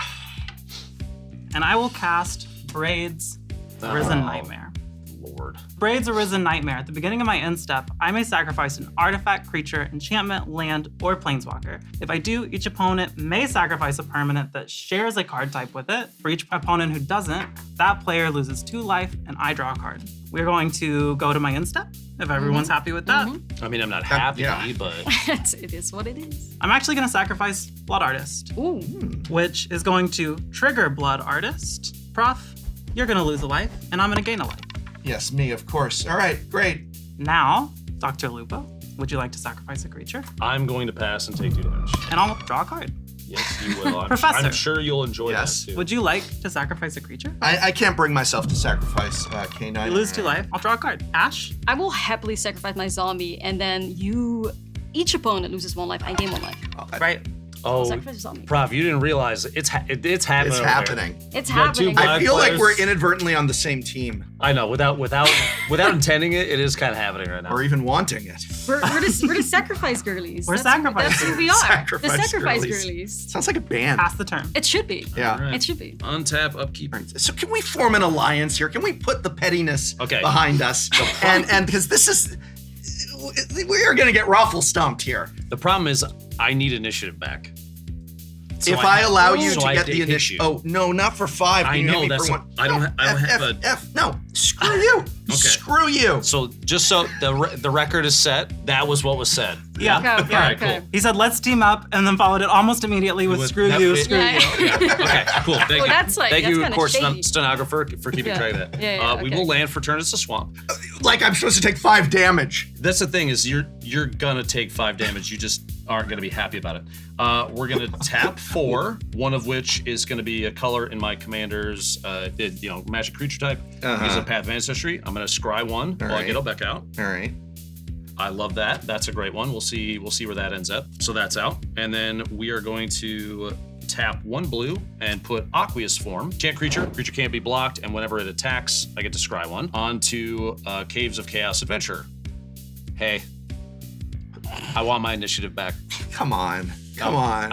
S3: and I will cast Braids Arisen Nightmare.
S1: Lord.
S3: Braids Arisen Nightmare. At the beginning of my end step, I may sacrifice an artifact, creature, enchantment, land, or planeswalker. If I do, each opponent may sacrifice a permanent that shares a card type with it. For each opponent who doesn't, that player loses 2 life and I draw a card. We're going to go to my end step, if everyone's happy with that.
S1: I mean, I'm not happy,
S2: yeah.
S1: but
S4: It is what it is.
S3: I'm actually going to sacrifice Blood Artist,
S4: Ooh.
S3: which is going to trigger Blood Artist. Prof, you're going to lose a life, and I'm going to gain a life.
S2: Yes, me, of course. All right, great.
S3: Now, DrLupo, would you like to sacrifice a creature?
S1: I'm going to pass and take 2 damage.
S3: And I'll draw a card.
S1: Yes, you will.
S3: Professor.
S1: I'm sure you'll enjoy
S2: Yes.
S1: that too.
S3: Would you like to sacrifice a creature?
S2: I can't bring myself to sacrifice K9.
S3: You lose 2 life. I'll draw a card. Ash?
S4: I will happily sacrifice my zombie, and then each opponent loses 1 life. I gain 1 life.
S3: Right.
S1: Oh,
S4: Sacrifice your zombie.
S1: Prof, you didn't realize it's happening.
S2: It's
S1: over there.
S2: happening.
S4: It's
S1: You got 2
S4: happening.
S1: black
S2: I feel like
S1: players.
S2: we're inadvertently on the same team,
S1: I know, without intending it, it is kind of happening right now.
S2: or even wanting it.
S4: We're the sacrifice girlies.
S3: We're
S4: That's who we are.
S2: Sacrifice
S4: The sacrifice
S2: girlies.
S4: girlies.
S2: Sounds like a band.
S3: Pass the turn.
S4: It should be.
S2: Yeah.
S1: All right.
S4: It should be.
S1: Untap, upkeep.
S2: So can we form an alliance here? Can we put the pettiness
S1: Okay.
S2: behind us? And because this is, we are gonna get raffle stumped here.
S1: The problem is, I need initiative back. So
S2: If I allow you
S1: so
S2: to
S1: I
S2: get
S1: did
S2: the
S1: hit
S2: initiative,
S1: you.
S2: oh no, not for 5. Can
S1: I
S2: you hit
S1: know,
S2: me
S1: that's
S2: for
S1: a-
S2: 1?
S1: I don't have a-
S2: No, screw you. Screw you.
S1: So just so the record is set, that was what was said.
S3: Yeah.
S4: Okay, okay,
S1: All right,
S4: okay.
S1: cool.
S3: He said, let's team up, and then followed it almost immediately with screw
S1: that-
S3: you,
S1: it-
S3: screw
S4: Yeah.
S3: you.
S1: Yeah. Okay. Cool. Thank you.
S4: that's like-
S1: Thank
S4: that's
S1: you, of
S4: kinda
S1: course,
S4: shady.
S1: stenographer, for keeping
S4: Yeah.
S1: track of that.
S4: Yeah,
S1: We
S4: okay.
S1: will land for turn. It's a swamp.
S2: Like I'm supposed to take 5 damage.
S1: That's the thing is you're gonna take 5 damage. You just aren't gonna be happy about it. We're gonna tap 4, one of which is gonna be a color in my commander's magic creature type. Is a path of ancestry. I'm gonna scry 1 while I
S2: right.
S1: get it back out.
S2: All right.
S1: I love that. That's a great one. We'll see where that ends up. So that's out. And then we are going to tap 1 blue and put Aqueous Form. Enchant creature. Creature can't be blocked, and whenever it attacks, I get to scry 1 onto Caves of Chaos Adventure. Hey, I want my initiative back.
S2: Come on. Come on.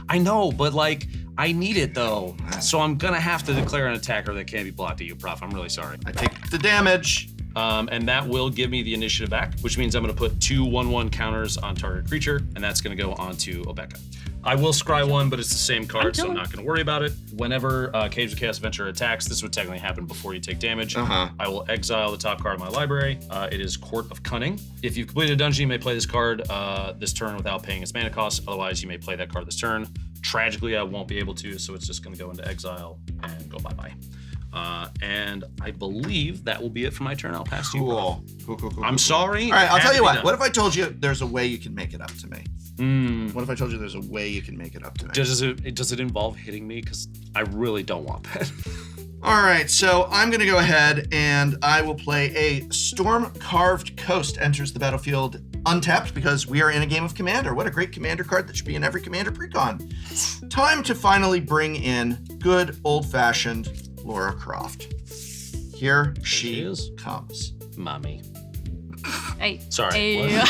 S1: I know, but like I need it though. So I'm gonna have to declare an attacker that can't be blocked at you, Prof. I'm really sorry.
S2: I take the damage.
S1: And that will give me the initiative back, which means I'm gonna put 2 1/1 counters on target creature, and that's gonna go onto Obeka. I will scry one, but it's the same card, so I'm not gonna worry about it. Whenever Caves of Chaos Adventure attacks, this would technically happen before you take damage. I will exile the top card of my library. It is Court of Cunning. If you've completed a dungeon, you may play this card this turn without paying its mana cost. Otherwise, you may play that card this turn. Tragically, I won't be able to, so it's just gonna go into exile and go bye-bye. And I believe that will be it for my turn. I'll pass to you.
S2: Cool.
S1: I'm sorry.
S2: All right, I'll tell you what.
S1: Done.
S2: What if I told you there's a way you can make it up to me? What if I told you there's a way you can make it up to me?
S1: Does it involve hitting me? Because I really don't want that.
S2: All right, so I'm going to go ahead and I will play a Storm-Carved Coast enters the battlefield untapped because we are in a game of Commander. What a great Commander card that should be in every Commander precon. Time to finally bring in good old-fashioned Lara Croft. Here she
S1: is.
S2: comes.
S1: Mommy.
S4: Hey.
S1: Sorry.
S4: Hey.
S1: What?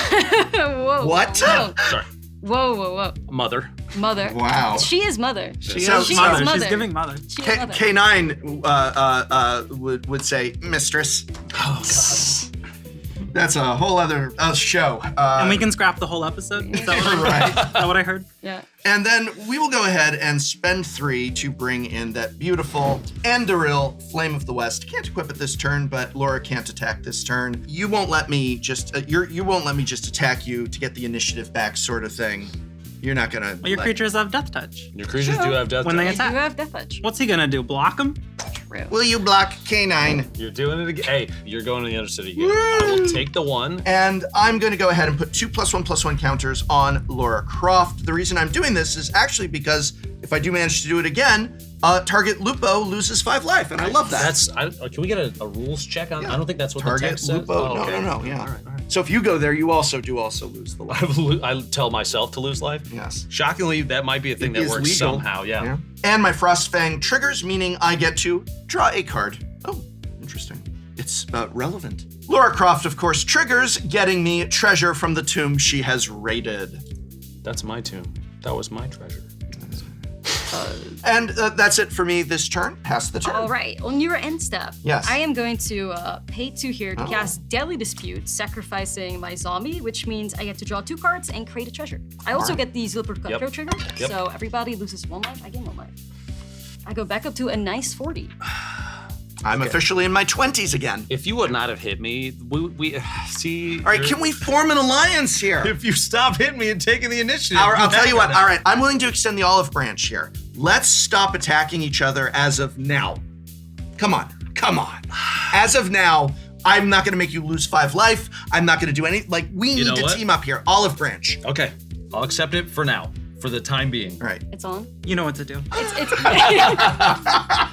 S4: Whoa.
S2: What?
S4: Whoa.
S1: Sorry.
S4: Whoa.
S1: Mother.
S4: Mother.
S2: Wow.
S4: She is mother.
S3: She
S2: So-
S3: is
S2: so-
S3: mother.
S4: mother.
S3: She's giving mother.
S4: She is mother.
S2: K9 would say mistress.
S1: Oh, God.
S2: That's a whole other show.
S3: And we can scrap the whole episode? Is that what I
S2: Right.
S3: Is that what I heard?
S4: Yeah.
S2: And then we will go ahead and spend 3 to bring in that beautiful Andoril Flame of the West. Can't equip it this turn, but Lara can't attack this turn. You won't let me just you won't let me just attack you to get the initiative back, sort of thing. You're not gonna.
S3: Well, your
S2: let-
S3: creatures have death touch.
S1: Your creatures do have death
S3: When they
S1: touch.
S4: You
S3: attack.
S4: have death touch.
S3: What's he gonna do? Block him?
S4: True.
S2: Will you block K9?
S1: You're doing it again. Hey, you're going to the other city again. I will take the 1.
S2: And I'm going to go ahead and put 2 +1/+1 counters on Lara Croft. The reason I'm doing this is actually because if I do manage to do it again, target Lupo loses 5 life, and I love that.
S1: Can we get a rules check on?
S2: Yeah.
S1: I don't think that's what the
S2: Target
S1: text says.
S2: Lupo.
S1: Oh, okay.
S2: No, yeah.
S1: All right.
S2: So if you go there, you also lose the life.
S1: I tell myself to lose life.
S2: Yes.
S1: Shockingly, that might be a thing
S2: It
S1: that
S2: is
S1: works
S2: legal.
S1: somehow. Yeah.
S2: And my Frostfang triggers, meaning I get to draw a card. Oh, interesting. It's relevant. Lara Croft, of course, triggers, getting me treasure from the tomb she has raided.
S1: That's my tomb. That was my treasure.
S2: And that's it for me this turn. Pass the turn.
S4: All right, on your end step,
S2: Yes.
S4: I am going to pay 2 here to cast Deadly Dispute, sacrificing my zombie, which means I get to draw 2 cards and create a treasure. I also get the Zilper Cutthroat trigger,
S1: Yep.
S4: so everybody loses 1 life, I gain 1 life. I go back up to a nice 40.
S2: I'm officially in my 20s again.
S1: If you would not have hit me, we see.
S2: All right, can we form an alliance here?
S1: If you stop hitting me and taking the initiative,
S2: I'll tell you what. All right, I'm willing to extend the olive branch here. Let's stop attacking each other as of now. Come on. As of now, I'm not going to make you lose 5 life. I'm not going to do any. We need to team up here. Olive branch.
S1: Okay, I'll accept it for now, for the time being.
S2: All right.
S4: It's on.
S3: You know what to do.
S4: It's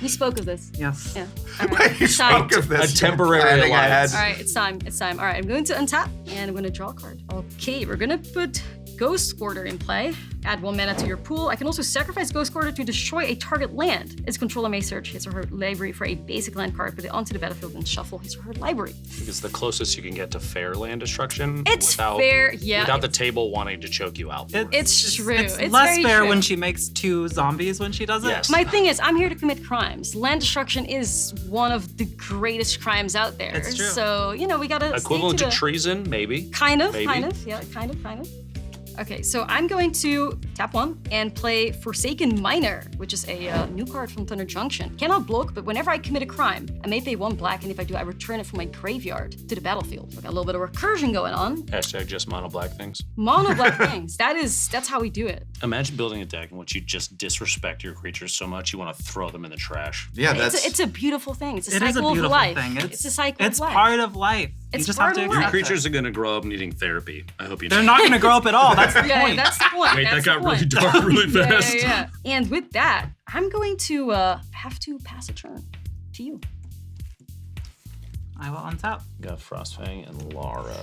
S4: We spoke of this.
S3: Yes.
S4: Yeah. All right.
S2: You
S4: It's time.
S2: spoke of this.
S1: A temporary
S2: Planning
S1: alliance.
S2: ahead.
S4: All right, it's time. All right, I'm going to untap and I'm going to draw a card. Okay, we're going to put Ghost Quarter in play. Add 1 mana to your pool. I can also sacrifice Ghost Quarter to destroy a target land. Its controller may search his or her library for a basic land card, put it onto the battlefield and shuffle his or her library.
S1: It's the closest you can get to fair land destruction.
S4: It's
S1: without,
S4: fair, yeah.
S1: Without the table wanting to choke you out.
S4: It's true.
S3: It's
S4: It's
S3: less
S4: very
S3: fair
S4: true.
S3: when she makes 2 zombies when she does it.
S1: Yes.
S4: My thing is, I'm here to commit crimes. Land destruction is one of the greatest crimes out there.
S3: It's true.
S4: So, we gotta
S1: Equivalent
S4: stick
S1: to
S4: to the...
S1: treason, maybe.
S4: Kind of.
S1: Maybe.
S4: Kind of. Okay, so I'm going to tap 1 and play Forsaken Miner, which is a new card from Thunder Junction. Cannot block, but whenever I commit a crime, I may pay 1 black, and if I do, I return it from my graveyard to the battlefield. We got a little bit of recursion going on.
S1: Hashtag just mono black things.
S4: Mono black things. That's how we do it.
S1: Imagine building a deck in which you just disrespect your creatures so much you want to throw them in the trash.
S2: Yeah, that's.
S4: It's a beautiful thing. It's a
S3: It is a
S4: cycle of
S3: beautiful
S4: life.
S3: thing.
S4: It's a cycle
S3: It's
S4: of life.
S3: part of life. You
S4: It's
S3: just
S4: part
S3: have to
S4: of
S1: Your
S4: life.
S3: accept
S1: creatures
S3: it.
S1: are gonna grow up needing therapy. I hope you know.
S3: They're not going to grow up at all. That's the
S4: Yeah,
S3: point.
S4: that's the point.
S1: Wait,
S4: That's
S1: that got
S4: the point.
S1: really dark really fast.
S4: Yeah. And with that, I'm going to have to pass a turn to you.
S3: I will untap.
S1: Got Frostfang and Lara.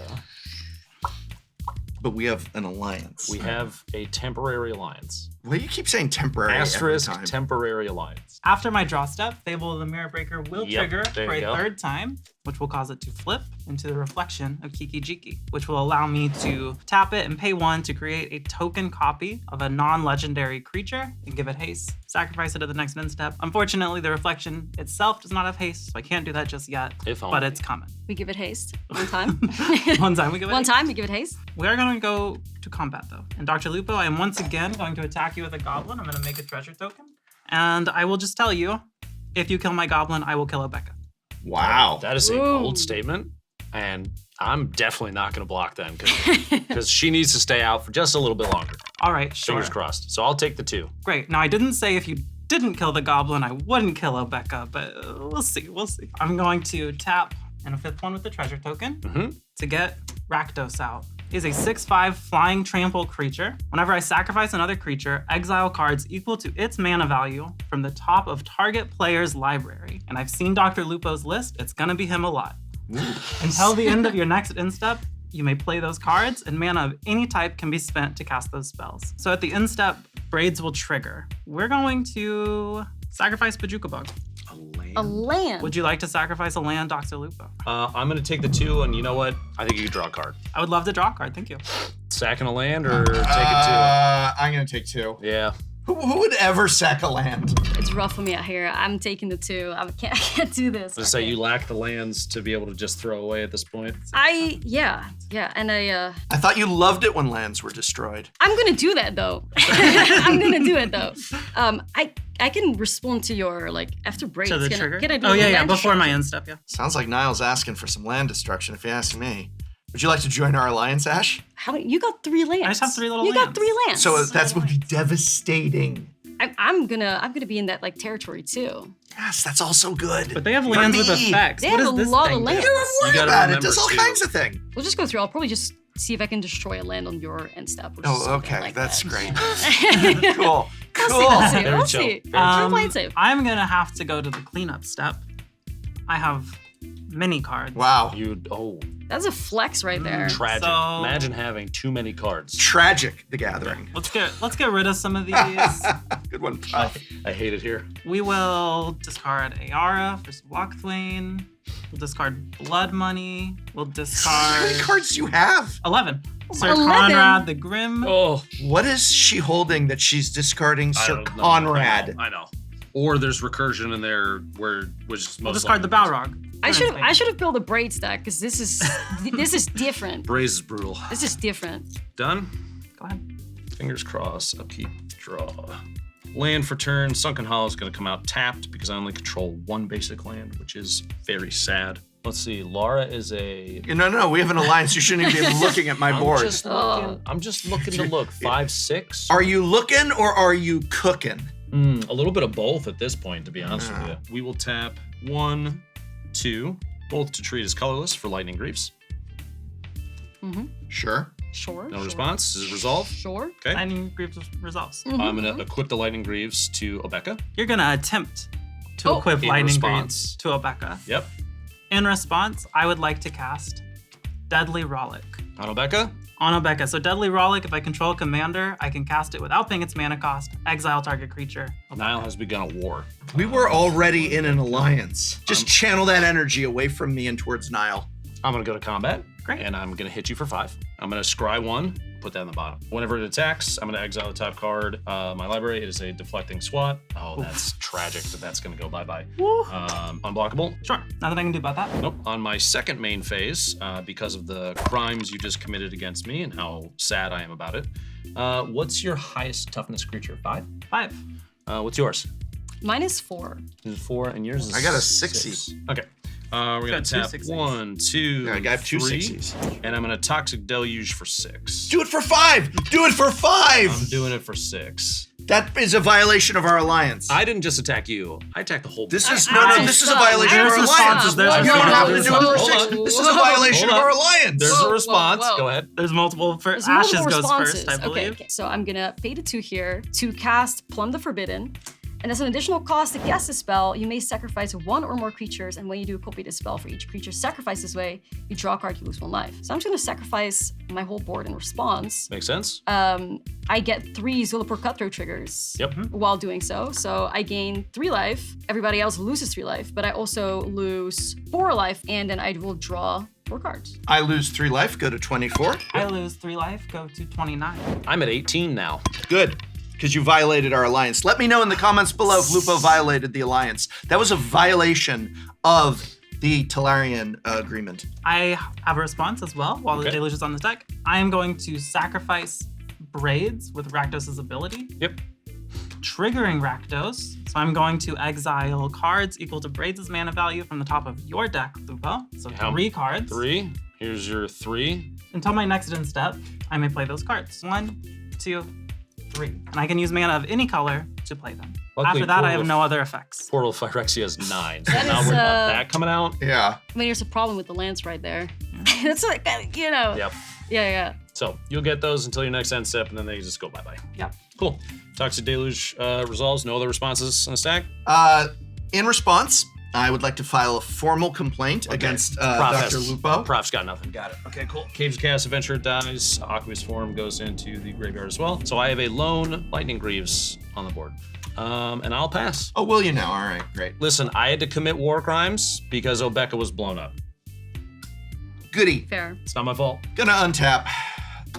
S2: But we have an alliance.
S1: We have a temporary alliance.
S2: Well, you keep saying temporary
S1: Asterisk
S2: every time.
S1: temporary alliance.
S3: After my draw step, Fable of the Mirror Breaker will
S1: Yep,
S3: trigger
S1: there
S3: for
S1: you
S3: a
S1: go.
S3: third time, which will cause it to flip into the reflection of Kiki Jiki, which will allow me to tap it and pay 1 to create a token copy of a non-legendary creature and give it haste. Sacrifice it at the next end step. Unfortunately, the reflection itself does not have haste, so I can't do that just yet,
S1: If
S3: but
S1: only.
S3: it's coming.
S4: We give it haste. One time.
S3: One time we give it
S4: One
S3: haste.
S4: time we give it haste.
S3: We are going to go to combat though. And DrLupo, I am once again going to attack you with a goblin. I'm going to make a treasure token. And I will just tell you, if you kill my goblin, I will kill Obeka.
S2: Wow.
S1: That is a
S4: Ooh.
S1: bold statement. And I'm definitely not going to block then because she needs to stay out for just a little bit longer.
S3: All right, sure.
S1: Fingers crossed. So I'll take the 2.
S3: Great. Now, I didn't say if you didn't kill the goblin, I wouldn't kill Obeka, but we'll see. We'll see. I'm going to tap and a 5th one with the treasure token to get Rakdos out. Is a 6/5 flying trample creature. Whenever I sacrifice another creature, exile cards equal to its mana value from the top of target player's library. And I've seen DrLupo's list. It's gonna be him a lot. Until the end of your next end step, you may play those cards, and mana of any type can be spent to cast those spells. So at the end step, Braids will trigger. We're going to sacrifice Bajuka Bug.
S4: A land.
S3: Would you like to sacrifice a land, DrLupo?
S1: I'm going to take the 2, and you know what? I think you can draw a card.
S3: I would love to draw a card, thank you.
S1: Sacking a land or take it 2?
S2: I'm gonna take 2.
S1: Yeah.
S2: Who would ever sack a land?
S4: It's rough for me out here. I'm taking the 2. I can't do this.
S1: Let's say
S4: Okay.
S1: you lack the lands to be able to just throw away at this point.
S4: Yeah, and
S2: I thought you loved it when lands were destroyed.
S4: I'm gonna do that though. I'm gonna do it though. I can respond to your after break.
S3: To the
S4: Can
S3: trigger?
S4: I do
S3: Oh,
S4: a
S3: yeah,
S4: land
S3: before my
S4: destruction?
S3: end step, yeah.
S2: Sounds like Nile's asking for some land destruction, if you ask me. Would you like to join our alliance, Ash?
S4: How many? You got 3 lands.
S3: I just have 3 little
S4: You got
S3: lands.
S4: 3 lands.
S2: So that would be devastating.
S4: I'm gonna be in that territory too.
S2: Yes, that's also good.
S3: But they have
S2: For
S3: lands with
S2: me.
S3: effects.
S4: They
S3: What
S4: have
S3: does
S4: a
S3: this
S4: lot
S3: thing
S4: of
S3: do?
S4: lands.
S2: Don't worry
S1: You gotta
S2: about it.
S1: remember,
S2: Does all
S1: too.
S2: kinds of things.
S4: We'll just go through. I'll probably just see if I can destroy a land on your end step. Or
S2: Oh,
S4: something
S2: okay.
S4: like
S2: That's
S4: that.
S2: great. Cool.
S4: We'll see.
S1: Very
S4: We'll
S1: chill.
S4: see.
S1: Very
S4: I'm playing safe.
S3: I'm gonna have to go to the cleanup step. I have many cards.
S2: Wow.
S4: That's a flex right there.
S1: Tragic.
S3: So-
S1: Imagine having too many cards.
S2: Tragic, the gathering.
S3: Let's get rid of some of these.
S2: Good one, Prof.
S1: I hate it here.
S3: We will discard Ayara for some Walkthwain. We'll discard Blood Money. We'll
S2: How
S3: discard
S2: many cards do you have?
S3: 11. Sir
S4: 11?
S3: Conrad the Grim.
S1: Oh,
S2: What is she holding that she's discarding
S1: I
S2: Sir
S1: don't know.
S2: Conrad?
S1: I know. Or there's recursion in there which is most
S3: We'll discard the
S1: likely-
S3: Balrog.
S4: I should have built a braid stack because this is different.
S1: Braze is brutal.
S4: This is different.
S1: Done?
S3: Go ahead.
S1: Fingers crossed. Upkeep, draw. Land for turn. Sunken Hollow is going to come out tapped because I only control 1 basic land, which is very sad. Let's see. Lara is a.
S2: No, we have an alliance. You shouldn't even be looking at my board.
S1: I'm just looking to look. 5/6.
S2: Are you looking or are you cooking?
S1: A little bit of both at this point, to be honest with you. We will tap 1, 2, both to treat as colorless for Lightning Greaves.
S2: Sure.
S4: Sure.
S1: No
S4: sure.
S1: response. Is it resolved?
S4: Sure.
S1: Okay.
S3: Lightning Greaves resolves.
S1: I'm going to equip the Lightning Greaves to Obeka.
S3: You're gonna attempt to
S4: Oh.
S3: equip
S1: In
S3: Lightning
S1: response.
S3: Greaves to Obeka.
S1: Yep.
S3: In response, I would like to cast Deadly Rollick
S1: On Obeka.
S3: on Obeka. So Deadly Rollick, if I control a commander, I can cast it without paying its mana cost, exile target creature.
S1: Nile has begun a war.
S2: We were already in an alliance. Just channel that energy away from me and towards Nile.
S1: I'm going to go to combat.
S3: Great.
S1: And I'm going to hit you for 5. I'm going to scry 1, put that in the bottom. Whenever it attacks, I'm going to exile the top card. My library, it is a deflecting swat. Oh, that's tragic that that's going to go bye-bye.
S3: Woo.
S1: Unblockable.
S3: Sure, nothing I can do about that.
S1: Nope. On my second main phase, because of the crimes you just committed against me and how sad I am about it, what's your highest toughness creature? 5?
S3: 5.
S1: What's yours?
S4: Mine is 4.
S1: Is it 4? And yours is
S2: I got a
S1: 6.
S2: 60.
S1: Okay. We're going
S3: Got
S1: to
S3: two
S1: tap
S3: 60s.
S1: 1, 2,
S2: Yeah, I got 2
S1: 3,
S2: 60s.
S1: and I'm going to Toxic Deluge for 6.
S2: Do it for 5! Do it for 5!
S1: I'm doing it for 6.
S2: That is a violation of our alliance.
S1: I didn't just attack you. I attacked the whole.
S2: This is
S4: I-
S2: this is a
S4: stop.
S2: violation of
S3: There's
S2: our alliance.
S3: responses. There's
S2: You don't have to do it for
S1: Hold
S2: 6.
S1: on.
S2: This is a violation
S1: Hold
S2: of our
S1: on.
S2: alliance.
S1: There's
S4: Whoa,
S1: a
S4: whoa,
S1: response.
S4: whoa.
S1: Go ahead.
S3: There's multiple.
S4: There's
S3: Ashes
S4: multiple
S3: goes
S4: responses.
S3: first, I believe.
S4: Okay, so I'm gonna pay the 2 here to cast Plumb the Forbidden. And as an additional cost to cast the spell, you may sacrifice one or more creatures, and when you do copy the spell for each creature sacrificed this way, you draw a card, you lose 1 life. So I'm just gonna sacrifice my whole board in response.
S1: Makes sense.
S4: I get 3 Zulapur Cutthroat triggers while doing so. So I gain 3 life, everybody else loses 3 life, but I also lose 4 life, and then I will draw 4 cards.
S2: I lose 3 life, go to 24.
S3: I lose 3 life, go to 29.
S1: I'm at 18 now.
S2: Good, because you violated our alliance. Let me know in the comments below if Lupo violated the alliance. That was a violation of the Tolarian agreement.
S3: I have a response as well while the Deluge is on the deck. I am going to sacrifice Braids with Rakdos' ability.
S1: Yep.
S3: Triggering Rakdos. So I'm going to exile cards equal to Braids' mana value from the top of your deck, Lupo. So 3 cards.
S1: 3. Here's your 3.
S3: Until my next end step, I may play those cards. 1, 2, 3. And I can use mana of any color to play them.
S1: Luckily,
S3: After that, I have no other effects.
S1: Portal of Phyrexia is 9. So
S4: That
S1: now
S4: is,
S1: we're about that coming out.
S2: Yeah.
S4: I mean, there's a problem with the lance right there. It's like, you know.
S1: Yep.
S4: Yeah.
S1: So you'll get those until your next end step, and then they just go bye-bye.
S3: Yep.
S1: Cool. Toxic Deluge resolves. No other responses on the stack?
S2: In response, I would like to file a formal complaint against Dr. Lupo.
S1: Prof's got nothing.
S2: Got it. Okay, cool.
S1: Caves of Chaos Adventure dies. Aqueous form goes into the graveyard as well. So I have a lone Lightning Greaves on the board. And I'll pass.
S2: Oh, will you now? All right, great.
S1: Listen, I had to commit war crimes because Obeka was blown up.
S2: Goody.
S4: Fair.
S1: It's not my fault.
S2: Gonna untap.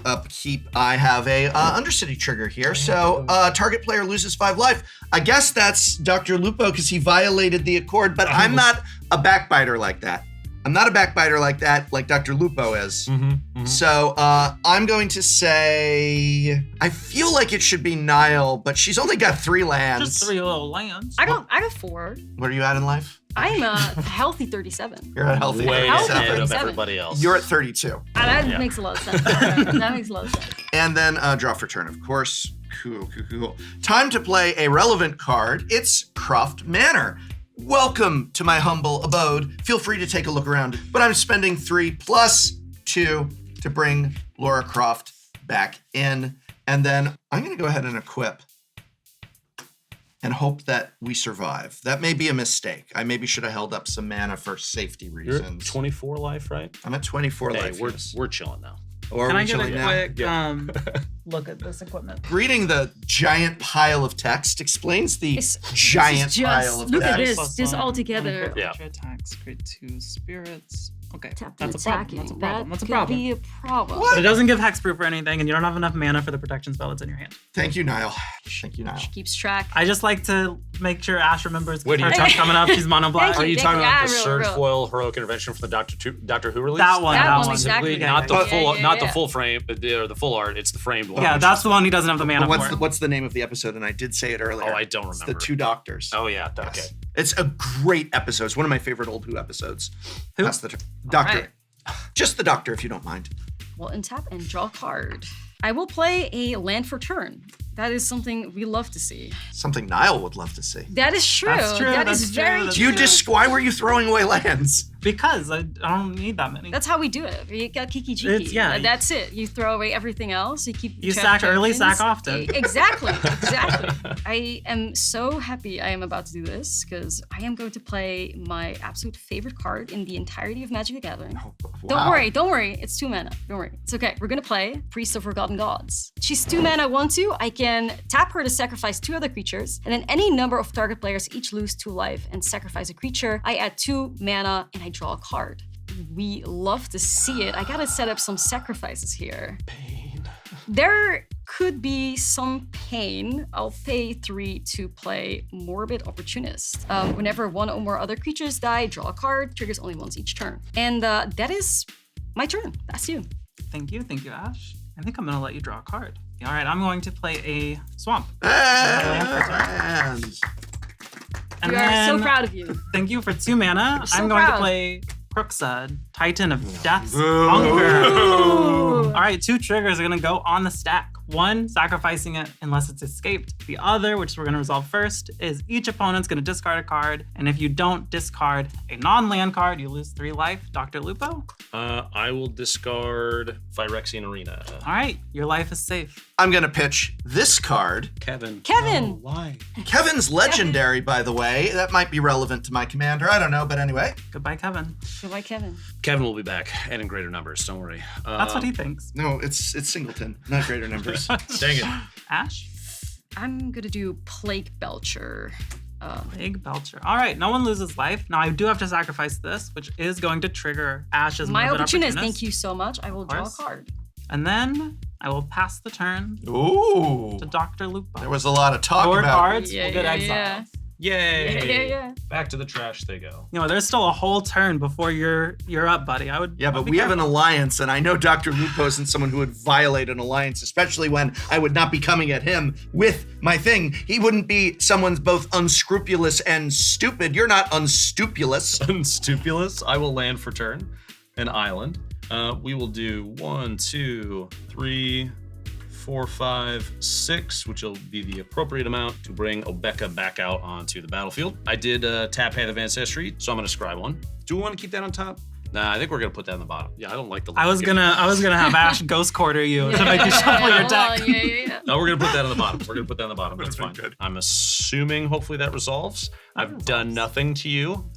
S2: Upkeep. I have a Undercity trigger here. So target player loses 5 life. I guess that's Dr. Lupo because he violated the accord, but I'm not a backbiter like that. I'm not a backbiter like that, like Dr. Lupo is. So I'm going to say, I feel like it should be Nile, but she's only got 3 lands.
S3: Just 3 little lands.
S4: I got 4.
S2: What are you at in life?
S4: I'm a healthy 37.
S2: You're at healthy.
S1: Way
S4: Healthy
S1: ahead of
S4: 37.
S1: everybody else.
S2: You're at 32.
S4: That makes a lot of sense. That makes a lot of sense.
S2: And then draw for turn, of course. Cool. Time to play a relevant card. It's Croft Manor. Welcome to my humble abode. Feel free to take a look around, but I'm spending 3 plus 2 to bring Lara Croft back in. And then I'm gonna go ahead and equip and hope that we survive. That may be a mistake. I maybe should have held up some mana for safety
S1: You're
S2: reasons.
S1: at 24 life, right?
S2: I'm at 24
S1: Hey,
S2: life.
S1: we're,
S2: yes.
S1: we're chilling now.
S2: Or
S3: Can
S2: are
S3: I
S2: we
S3: get a
S2: chilling now?
S3: quick
S1: Yeah.
S3: look at this equipment?
S2: Reading the giant pile of text explains the giant
S4: This is
S2: pile of
S4: look at
S2: text.
S4: this. This all together.
S1: Yeah.
S3: Attacks, create 2 spirits. Okay,
S4: Tap
S3: that's
S4: and
S3: a problem.
S4: attacking.
S3: That's a problem. That's a
S4: That could
S3: problem.
S4: be a problem.
S3: But it doesn't give hexproof or anything, and you don't have enough mana for the protection spell that's in your hand.
S2: Thank you, Nile. Thank you, Nile.
S4: She keeps track.
S3: I just like to make sure Ash remembers
S1: Wait,
S3: her
S1: you-
S3: tuck's coming up. She's mono black.
S4: Thank
S1: Are you
S4: Thank
S1: talking
S4: you.
S1: about the
S4: Yeah, real,
S1: Surge
S4: real.
S1: Foil heroic intervention from the Doctor Who release?
S3: That one.
S4: That
S3: That
S4: one,
S3: one.
S4: exactly.
S1: Not the
S3: Yeah,
S1: full,
S4: yeah,
S1: not the
S4: yeah.
S1: full frame, but the full art. It's the framed one.
S3: Yeah, that's the one he doesn't have the mana
S2: But
S3: for.
S2: what's the name of the episode? And I did say it earlier.
S1: Oh, I don't
S2: It's
S1: remember.
S2: the 2 doctors.
S1: Oh yeah, okay.
S2: Yes. It's a great episode. It's one of my favorite old Who episodes.
S3: Who?
S2: That's the doctor.
S4: right.
S2: Just the doctor, if you don't mind.
S4: Well, untap and draw a card. I will play a land for turn. That is something we love to see.
S2: Something Nile would love to see.
S4: That is true.
S3: That's true,
S4: That
S3: that's
S4: is
S3: true,
S4: very
S3: that's
S4: true.
S2: Why were you throwing away lands?
S3: Because I don't need that many.
S4: That's how we do it. You got kiki jiki.
S3: It's- yeah.
S4: That's it. You throw away everything else. You keep.
S3: You
S4: track
S3: sack early,
S4: tokens.
S3: sack often.
S4: Exactly. I am so happy I am about to do this because I am going to play my absolute favorite card in the entirety of Magic the Gathering. Don't worry. It's 2 mana. Don't worry. It's okay. We're gonna play Priest of Forgotten Gods. She's 2 mana, 1/2. I can tap her to sacrifice 2 other creatures, and then any number of target players each lose 2 life and sacrifice a creature. I add 2 mana and I draw a card. We love to see it. I gotta set up some sacrifices here.
S1: Pain.
S4: There could be some pain. I'll pay 3 to play Morbid Opportunist. Whenever 1 or more other creatures die, draw a card, triggers only once each turn. And that is my turn. That's you.
S3: Thank you, Ash. I think I'm gonna let you draw a card. All right, I'm going to play a swamp.
S2: Lands.
S3: And
S4: We are so
S3: then-
S4: proud of you.
S3: Thank you for 2 mana.
S4: We're so
S3: I'm going
S4: proud.
S3: to play Crooksud, Titan of Death's Hunger. All right, 2 triggers are gonna go on the stack. One, sacrificing it unless it's escaped. The other, which we're going to resolve first, is each opponent's going to discard a card. And if you don't discard a non-land card, you lose 3 life. Dr. Lupo?
S1: I will discard Phyrexian Arena.
S3: All right, your life is safe.
S2: I'm gonna pitch this card.
S1: Kevyn.
S4: Kevyn!
S1: Why?
S2: Kevyn's legendary, by the way. That might be relevant to my commander. I don't know, but anyway.
S3: Goodbye, Kevyn.
S4: Goodbye, Kevyn.
S1: Kevyn will be back and in greater numbers. Don't worry.
S3: That's what he thinks.
S2: No, it's singleton, not greater numbers.
S1: Dang it.
S3: Ash?
S4: I'm gonna do Plague Belcher.
S3: Plague Belcher. All right, no one loses life. Now, I do have to sacrifice this, which is going to trigger Ash's
S4: My
S3: Morbid
S4: opportunist,
S3: Opportunist.
S4: thank you so much. I will draw a
S3: course.
S4: card.
S3: And then I will pass the turn
S2: Ooh.
S3: to Dr. Lupo.
S2: There was a lot of talk
S3: Your
S2: about
S3: cards
S4: Yeah,
S3: will get
S4: yeah,
S3: exiled.
S1: Yay.
S4: Yeah.
S1: Back to the trash they go.
S3: You know, there's still a whole turn before you're up, buddy. I would.
S2: Yeah, but
S3: I'd be
S2: we have an
S3: careful.
S2: alliance, and I know Dr. Lupo isn't someone who would violate an alliance, especially when I would not be coming at him with my thing. He wouldn't be someone's both unscrupulous and stupid. You're not unscrupulous.
S1: Unstupulous. I will land for turn. An island. We will do 1, 2, 3, 4, 5, 6, which will be the appropriate amount to bring Obeka back out onto the battlefield. I did tap Path of Ancestry, so I'm gonna scry 1. Do we want to keep that on top? Nah, I think we're gonna put that on the bottom. Yeah, I don't like the.
S3: I was gonna have Ash ghost quarter you to make you shuffle your deck.
S4: Yeah.
S1: No, we're gonna put that on the bottom. We're gonna put that on the bottom. That's fine.
S2: Good.
S1: I'm assuming hopefully that resolves. I've done nothing to you.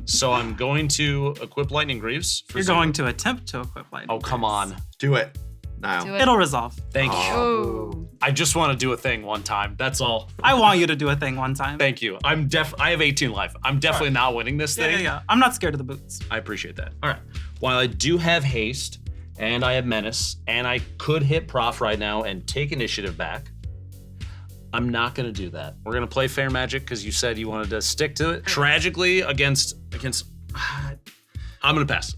S1: So I'm going to equip Lightning Greaves.
S3: You're going to attempt to equip lightning.
S1: Oh, come on.
S2: Do it. Now.
S4: Do it.
S3: It'll resolve.
S1: Thank you.
S4: Oh.
S1: I just want to do a thing one time. That's all.
S3: I want you to do a thing one time.
S1: Thank you. I have 18 life. I'm definitely not winning this thing.
S3: Yeah. I'm not scared of the boots.
S1: I appreciate that. All right. While I do have haste and I have menace and I could hit Prof right now and take initiative back, I'm not going to do that. We're going to play Fair Magic because you said you wanted to stick to it. Tragically against I'm going to pass.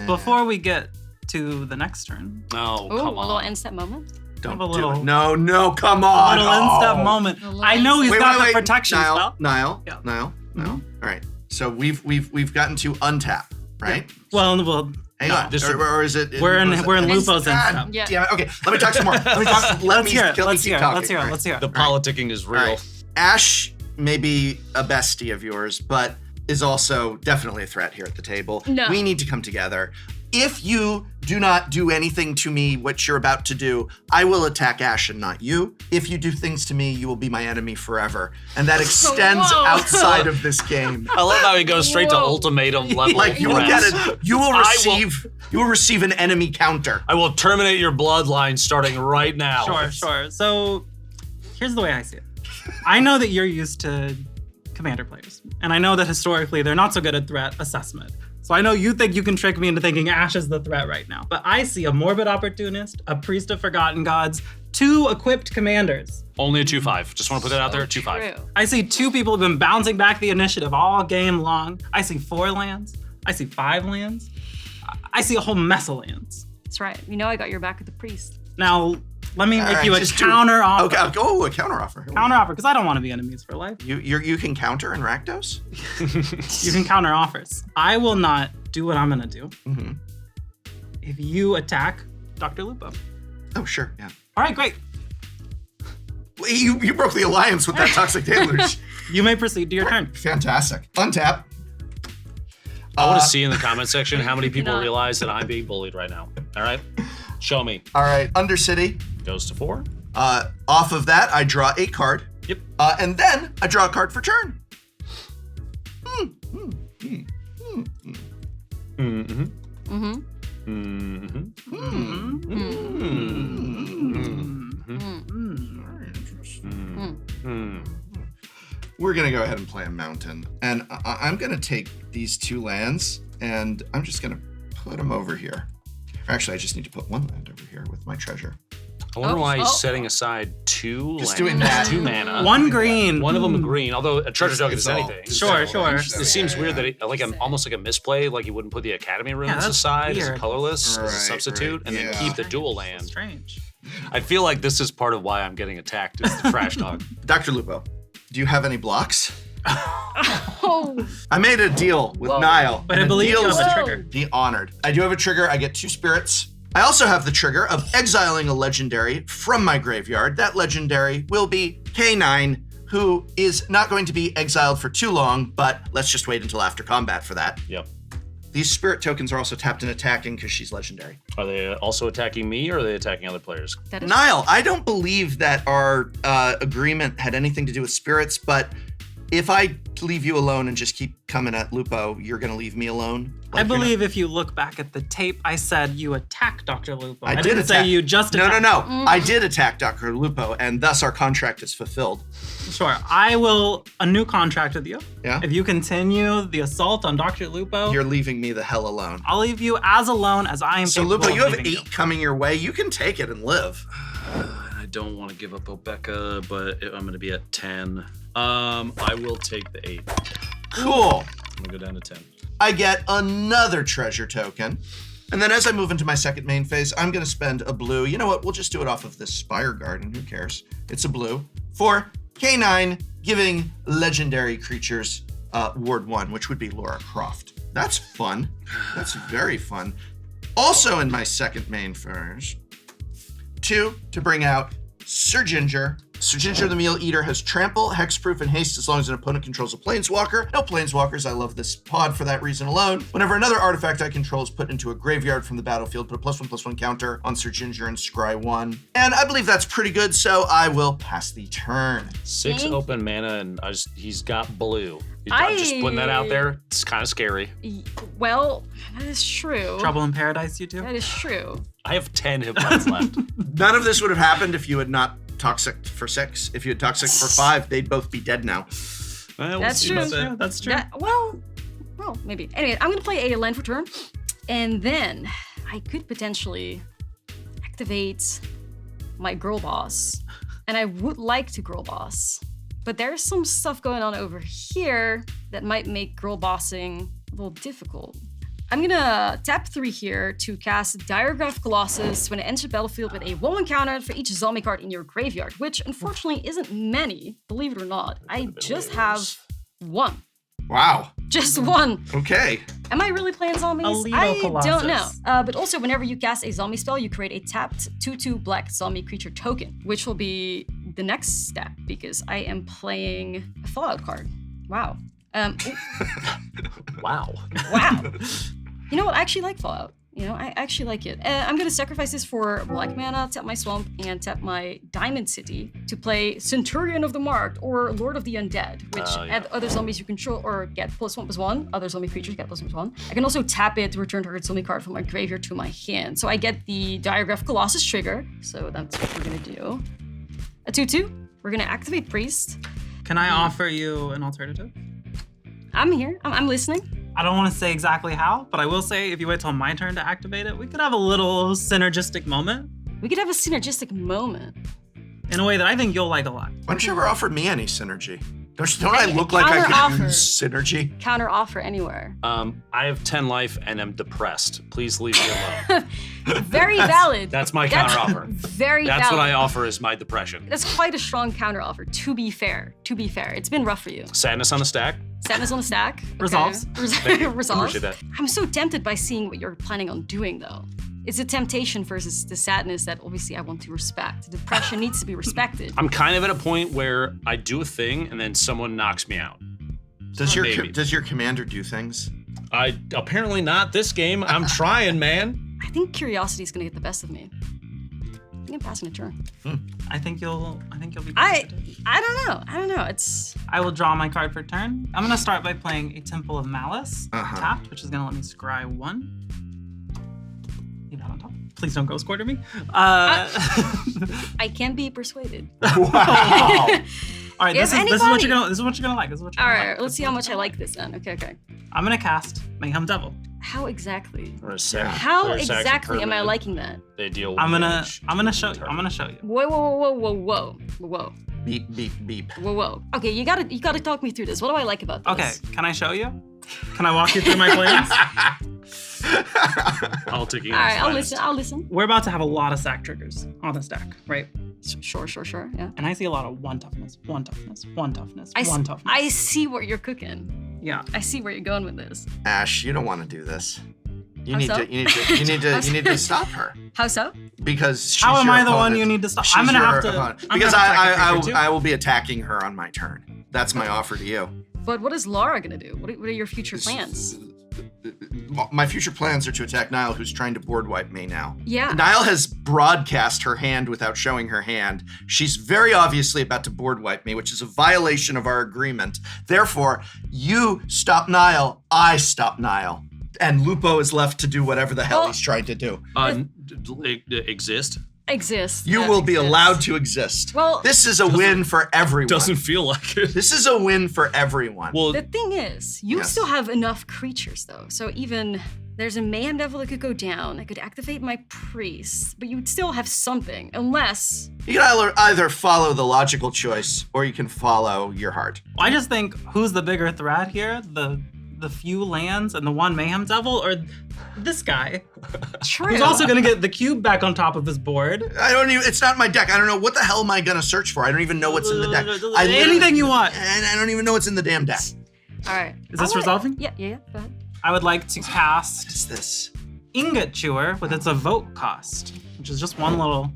S3: Before we get to the next turn,
S1: Oh,
S4: Ooh,
S1: come
S4: a little
S1: on.
S4: end step moment.
S2: Don't
S3: have a
S2: do
S3: little-
S2: it. No, come
S3: a
S2: on.
S3: little end-step
S2: Oh.
S3: moment.
S4: A little
S3: I know he's
S4: end-step-
S3: got the protection
S2: Nile,
S3: spell.
S2: Nile,
S3: Yeah.
S2: Nile. All right. So we've gotten to untap, right?
S3: Well,
S2: Hang
S3: no.
S2: on.
S1: This-
S2: or is it?
S3: We're in
S2: was it-
S3: Lupo's end
S2: God
S3: step.
S4: Yeah.
S2: damn it. Okay, let me talk some more. Let me
S3: Let's hear it.
S2: keep
S3: Let's hear it.
S2: talking.
S3: Let's hear
S2: All
S3: it.
S2: right.
S3: Let's hear it.
S1: The politicking is
S2: All
S1: real.
S2: right. Ash may be a bestie of yours, but is also definitely a threat here at the table.
S4: No.
S2: We need to come together. If you do not do anything to me, what you're about to do, I will attack Ash and not you. If you do things to me, you will be my enemy forever. And that extends
S4: Whoa.
S2: outside of this game.
S1: I love how he goes straight to
S4: Whoa.
S1: ultimatum level.
S2: Like you will
S1: threats.
S2: get it. You will receive an enemy counter.
S1: I will terminate your bloodline starting right now.
S3: Sure. So here's the way I see it. I know that you're used to commander players, and I know that historically they're not so good at threat assessment. So I know you think you can trick me into thinking Ash is the threat right now. But I see a Morbid Opportunist, a Priest of Forgotten Gods, 2 equipped commanders.
S1: Only a 2/5. Just want to put that out there. 2/5.
S4: True.
S3: I see 2 people who've been bouncing back the initiative all game long. I see 4 lands. I see 5 lands. I see a whole mess of lands.
S4: That's right. You know I got your back with the priest.
S3: Now, let me
S2: All
S3: make
S2: right,
S3: you a
S2: just do-
S3: counter offer.
S2: Okay. Oh, a counter offer.
S3: Counter offer, because I don't want to be enemies for life.
S2: You can counter in Rakdos?
S3: You can counter offers. I will not do what I'm gonna do
S2: Mm-hmm.
S3: if you attack Dr. Lupo.
S2: Oh, sure. Yeah.
S3: All right, great.
S2: Well, you broke the alliance with that toxic deluge.
S3: You may proceed to your turn.
S2: Fantastic. Untap.
S1: I want to see in the comment section how many people
S4: Not.
S1: realize that I'm being bullied right now. All right? Show me.
S2: All right. Undercity.
S1: Goes to 4.
S2: Off of that, I draw a card.
S1: Yep.
S2: And then I draw a card for turn.
S1: Mm-hmm.
S4: Mm-hmm.
S1: Mm-hmm.
S2: We're gonna go ahead and play a mountain, and I'm gonna take these 2 lands, and I'm just gonna put them over here. Actually, I just need to put 1 land over here with my treasure.
S1: I wonder why he's
S4: Oh.
S1: setting aside 2
S2: Just
S1: lands,
S2: doing that.
S1: 2 mana.
S3: 1 green.
S1: One of them green, although a treasure token
S2: It's
S1: is
S2: all-
S1: anything.
S2: it's
S3: Sure,
S2: all-
S3: sure.
S1: It seems weird that it, almost like a misplay, like he wouldn't put the academy runes
S3: that's
S1: aside as
S3: weird.
S1: colorless as a
S2: Right,
S1: substitute,
S2: right,
S1: and then
S2: yeah.
S1: keep the dual land.
S3: Strange.
S1: I feel like this is part of why I'm getting attacked is the trash talk.
S2: Dr. Lupo, do you have any blocks?
S4: Oh.
S2: I made a deal with
S4: Whoa.
S2: Nile.
S3: But I
S2: and the
S3: believe you
S2: deal
S3: have
S2: is
S3: a
S2: to
S3: trigger.
S2: Be honored. I do have a trigger. I get 2 spirits. I also have the trigger of exiling a legendary from my graveyard. That legendary will be K9, who is not going to be exiled for too long, but let's just wait until after combat for that.
S1: Yep.
S2: These spirit tokens are also tapped and attacking because she's legendary.
S1: Are they also attacking me, or are they attacking other players?
S4: That is
S2: Nile, I don't believe that our agreement had anything to do with spirits, but if I leave you alone and just keep coming at Lupo, you're going to leave me alone?
S3: I believe if you look back at the tape, I said you attack Dr. Lupo. I
S2: did
S3: didn't say
S2: attack-
S3: you just
S2: No,
S3: attack.
S2: I did attack Dr. Lupo, and thus our contract is fulfilled.
S3: Sure. I will a new contract with you.
S2: Yeah?
S3: If you continue the assault on Dr. Lupo,
S2: You're leaving me the hell alone.
S3: I'll leave you as alone as I am.
S2: So
S3: capable
S2: Lupo,
S3: of
S2: you have
S3: leaving
S2: 8 coming your way. You can take it and live.
S1: I don't want to give up Obeka, but I'm going to be at 10. I will take the 8.
S2: Cool.
S1: I'm going to go down to 10.
S2: I get another treasure token. And then as I move into my second main phase, I'm going to spend a blue. You know what? We'll just do it off of this Spire Garden. Who cares? It's a blue. For K9, giving legendary creatures Ward 1, which would be Lara Croft. That's fun. That's very fun. Also in my second main phase, 2, to bring out Sir Ginger. Sir Ginger the Meal Eater has trample, hexproof, and haste as long as an opponent controls a planeswalker. No planeswalkers, I love this pod for that reason alone. Whenever another artifact I control is put into a graveyard from the battlefield, put a +1/+1 counter on Sir Ginger and scry 1. And I believe that's pretty good, so I will pass the turn.
S1: 6
S4: Thank-
S1: open mana, and he's got blue. I'm just putting that out there. It's kind of scary.
S4: Well, that is true.
S3: Trouble in Paradise, you two?
S4: That is true.
S1: I have 10 hit points left.
S2: None of this would have happened if you had not toxic for 6. If you had toxic for 5, they'd both be dead now.
S1: Well, we'll
S4: That's
S1: see
S4: true.
S1: about that.
S3: That's true.
S4: Well, maybe. Anyway, I'm gonna play a land for turn, and then I could potentially activate my girl boss, and I would like to girl boss, but there's some stuff going on over here that might make girl bossing a little difficult. I'm gonna tap 3 here to cast Diregraph Colossus when it enters the battlefield with a 1/1 counter for each zombie card in your graveyard, which unfortunately isn't many, believe it or not. I just have 1.
S2: Wow.
S4: Just 1.
S2: Okay.
S4: Am I really playing zombies?
S3: Alito
S4: I
S3: Colossus.
S4: don't know. But also, whenever you cast a zombie spell, you create a tapped 2/2 black zombie creature token, which will be the next step because I am playing a Fallout card. Wow.
S1: Wow.
S4: Wow. You know what? I actually like Fallout. I actually like it. I'm gonna sacrifice this for black mana, tap my swamp, and tap my Diamond City to play Centurion of the Marked or Lord of the Undead, which add other zombies you control or get +1/+1. Other zombie creatures get +1/+1. I can also tap it to return target zombie card from my graveyard to my hand. So I get the Diregraph Colossus trigger. So that's what we're gonna do. A 2/2. We're gonna activate Priest.
S3: Can I offer you an alternative?
S4: I'm here. I'm listening.
S3: I don't want to say exactly how, but I will say if you wait till my turn to activate it, we could have a little synergistic moment
S4: We could have a synergistic moment.
S3: in a way that I think you'll like a lot.
S2: Why don't you ever offer me any synergy? Don't I look like I could
S4: counter-offer.
S2: use synergy?
S4: Counter offer anywhere.
S1: I have 10 life and am depressed. Please leave me alone.
S4: Very valid.
S1: That's my counteroffer.
S4: Very
S1: That's
S4: valid.
S1: what I offer is my depression.
S4: That's quite a strong counteroffer, to be fair. It's been rough for you.
S1: Sadness on the stack.
S4: Sadness on the stack. Okay.
S3: Resolves.
S4: Resolves.
S1: Appreciate that.
S4: I'm so tempted by seeing what you're planning on doing, though. It's a temptation versus the sadness that obviously I want to respect. The depression needs to be respected.
S1: I'm kind of at a point where I do a thing and then someone knocks me out.
S2: Does
S1: Maybe.
S2: your commander do things?
S1: Apparently not this game. I'm trying, man.
S4: I think curiosity is gonna get the best of me. I think I'm passing a turn.
S3: I think you'll be
S4: I
S3: positive.
S4: don't know. It's
S3: I will draw my card for turn. I'm gonna start by playing a Temple of Malice tapped, which is gonna let me scry 1. Leave that on top. Please don't ghost quarter me.
S4: I can be persuaded.
S2: Wow.
S3: All right,
S4: If
S3: this is what
S4: anybody-
S3: you're gonna like.
S4: All right, let's see how much I like this then. Okay.
S3: I'm gonna cast Mayhem Devil.
S4: How exactly?
S1: Or a sack.
S4: How
S1: Or a sack
S4: exactly am I
S1: permanent.
S4: liking that?
S1: They deal
S3: I'm gonna
S1: damage.
S3: show you.
S4: Whoa.
S2: Beep, beep, beep.
S4: Whoa. Okay, you gotta talk me through this. What do I like about this?
S3: Okay, can I show you? Can I walk you through my plans?
S1: I'll take you.
S4: All right, I'll listen.
S3: We're about to have a lot of sack triggers on the stack, right?
S4: Sure. Yeah.
S3: And I see a lot of one toughness.
S4: I see what you're cooking.
S3: Yeah.
S4: I see where you're going with this.
S2: Ash, you don't want to do this. You need to stop her
S4: How so?
S2: because she's
S3: How am
S2: your
S3: I the one
S2: opponent.
S3: you need to stop?
S2: She's
S3: I'm gonna
S2: your
S3: have to.
S2: opponent.
S3: I'm
S2: Because
S3: gonna have to second
S2: I will be attacking her on my turn. That's my offer to you.
S4: But what is Lara gonna do? What are your future plans?
S2: My future plans are to attack Nile, who's trying to board wipe me now.
S4: Yeah.
S2: Nile has broadcast her hand without showing her hand. She's very obviously about to board wipe me, which is a violation of our agreement. Therefore, you stop Nile, I stop Nile. And Lupo is left to do whatever the hell
S4: Well-
S2: he's trying to do.
S1: Exist.
S4: Exist.
S2: You
S4: yeah,
S2: will be
S4: exist.
S2: allowed to exist.
S4: Well,
S2: This is a win for everyone.
S1: Doesn't feel like it.
S2: This is a win for everyone.
S1: Well,
S4: the thing is, you
S2: Yes.
S4: still have enough creatures though. So even there's a Mayhem Devil that could go down. I could activate my priest, but you would still have something, unless.
S2: You can either follow the logical choice or you can follow your heart.
S3: I just think who's the bigger threat here? The few lands and the one Mayhem Devil, or this guy?
S4: True.
S3: Who's also gonna get the cube back on top of his board.
S2: It's not my deck. I don't know what the hell am I gonna search for. I don't even know what's in the deck. I literally-
S3: Anything you want.
S2: And I don't even know what's in the damn deck.
S4: All right.
S3: Is this resolving?
S4: Yeah. Go ahead.
S3: I would like to cast
S2: What's this?
S3: Ingot Chewer with its evoke cost, which is just one little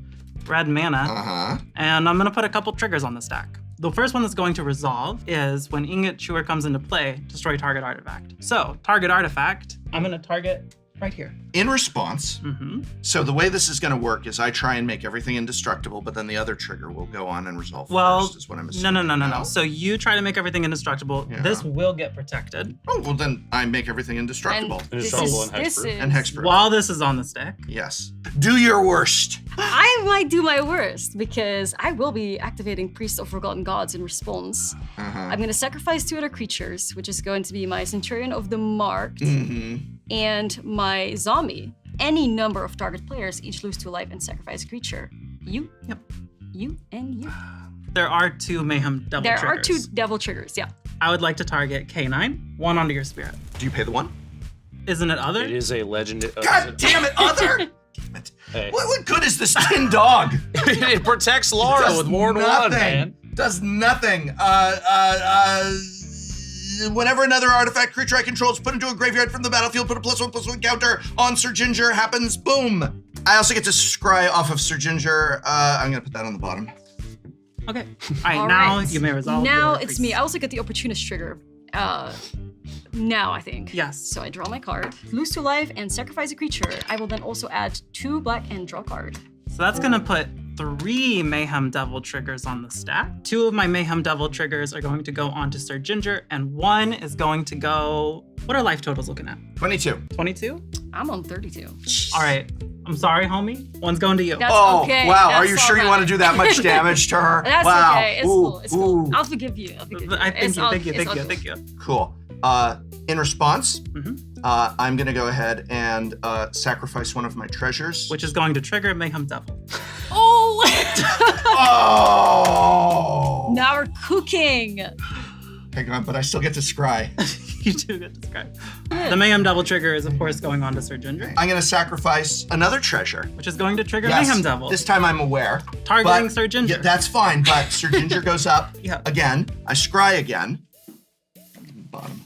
S3: red mana.
S2: Uh-huh.
S3: And I'm gonna put a couple triggers on the stack. The first one that's going to resolve is when Ingot Chewer comes into play, destroy target artifact. So, target artifact, I'm gonna target right here.
S2: In response,
S3: Mm-hmm.
S2: so the way this is gonna work is I try and make everything indestructible, but then the other trigger will go on and resolve
S3: Well,
S2: first, is what I'm assuming.
S3: no. So you try to make everything indestructible.
S2: Yeah.
S3: This will get protected.
S2: Oh, well then I make everything indestructible.
S4: And this
S1: Indestructible
S4: is
S1: and
S4: this
S1: hexproof.
S4: is.
S2: And hexproof.
S3: While this is on the stack.
S2: Yes. Do your worst.
S4: I might do my worst because I will be activating Priest of Forgotten Gods in response.
S2: Uh-huh.
S4: I'm gonna sacrifice 2 other creatures, which is going to be my Centurion of the Marked
S2: Mm-hmm.
S4: and my Zombie. Any number of target players each lose 2 life and sacrifice a creature. You.
S3: Yep.
S4: You and you.
S3: There are 2 Mayhem Devil
S4: There
S3: triggers.
S4: are 2 devil triggers, yeah.
S3: I would like to target K9, 1 onto your spirit.
S2: Do you pay the one?
S3: Isn't it other?
S1: it is a legend.
S2: God damn it, other! Damn it.
S1: Hey.
S2: What good is this tin dog?
S1: It protects Lara
S2: Does
S1: with more than one, man.
S2: Does nothing. Whenever another artifact creature I control is put into a graveyard from the battlefield, put a +1/+1 counter on Sir Ginger, happens, boom. I also get to scry off of Sir Ginger. I'm gonna put that on the bottom.
S3: Okay. All right,
S4: All
S3: now
S4: right.
S3: you may resolve.
S4: Now
S3: your
S4: it's
S3: priest.
S4: me. I also get the opportunist trigger. Now I think.
S3: Yes.
S4: So I draw my card, lose 2 life, and sacrifice a creature. I will then also add 2 black and draw a card.
S3: So that's gonna put 3 Mayhem Devil triggers on the stack. 2 of my Mayhem Devil triggers are going to go onto Sir Ginger, and 1 is going to go. What are life totals looking at?
S2: 22.
S3: 22?
S4: I'm on 32.
S3: All right. I'm sorry, homie. 1's going to you.
S4: That's
S2: Oh,
S4: okay.
S2: wow. Are
S4: That's
S2: you sure
S4: all
S2: you want to
S4: right.
S2: do that much damage to her?
S4: That's
S2: wow.
S4: okay. It's
S2: Ooh,
S4: cool. It's cool.
S2: ooh.
S4: I'll forgive you. I'll forgive you.
S3: I thank
S4: It's
S3: you,
S4: all-
S3: thank you,
S4: it's
S3: thank
S4: all
S3: you,
S4: good.
S3: thank you.
S2: Cool. In response,
S3: Mhm.
S2: I'm gonna go ahead and sacrifice one of my treasures.
S3: Which is going to trigger Mayhem Devil.
S4: Oh!
S2: Oh!
S4: Now we're cooking.
S2: Hang on, but I still get to scry.
S3: You do get this guy. The Mayhem Devil trigger is, of course, going on to Sir Ginger,
S2: I'm gonna sacrifice another treasure.
S3: which is going to trigger
S2: Yes,
S3: Mayhem Devil,
S2: this time I'm aware.
S3: targeting
S2: but-
S3: Sir Ginger.
S2: Yeah, that's fine, but Sir Ginger goes up
S3: Yeah.
S2: again. I scry again. Bottom.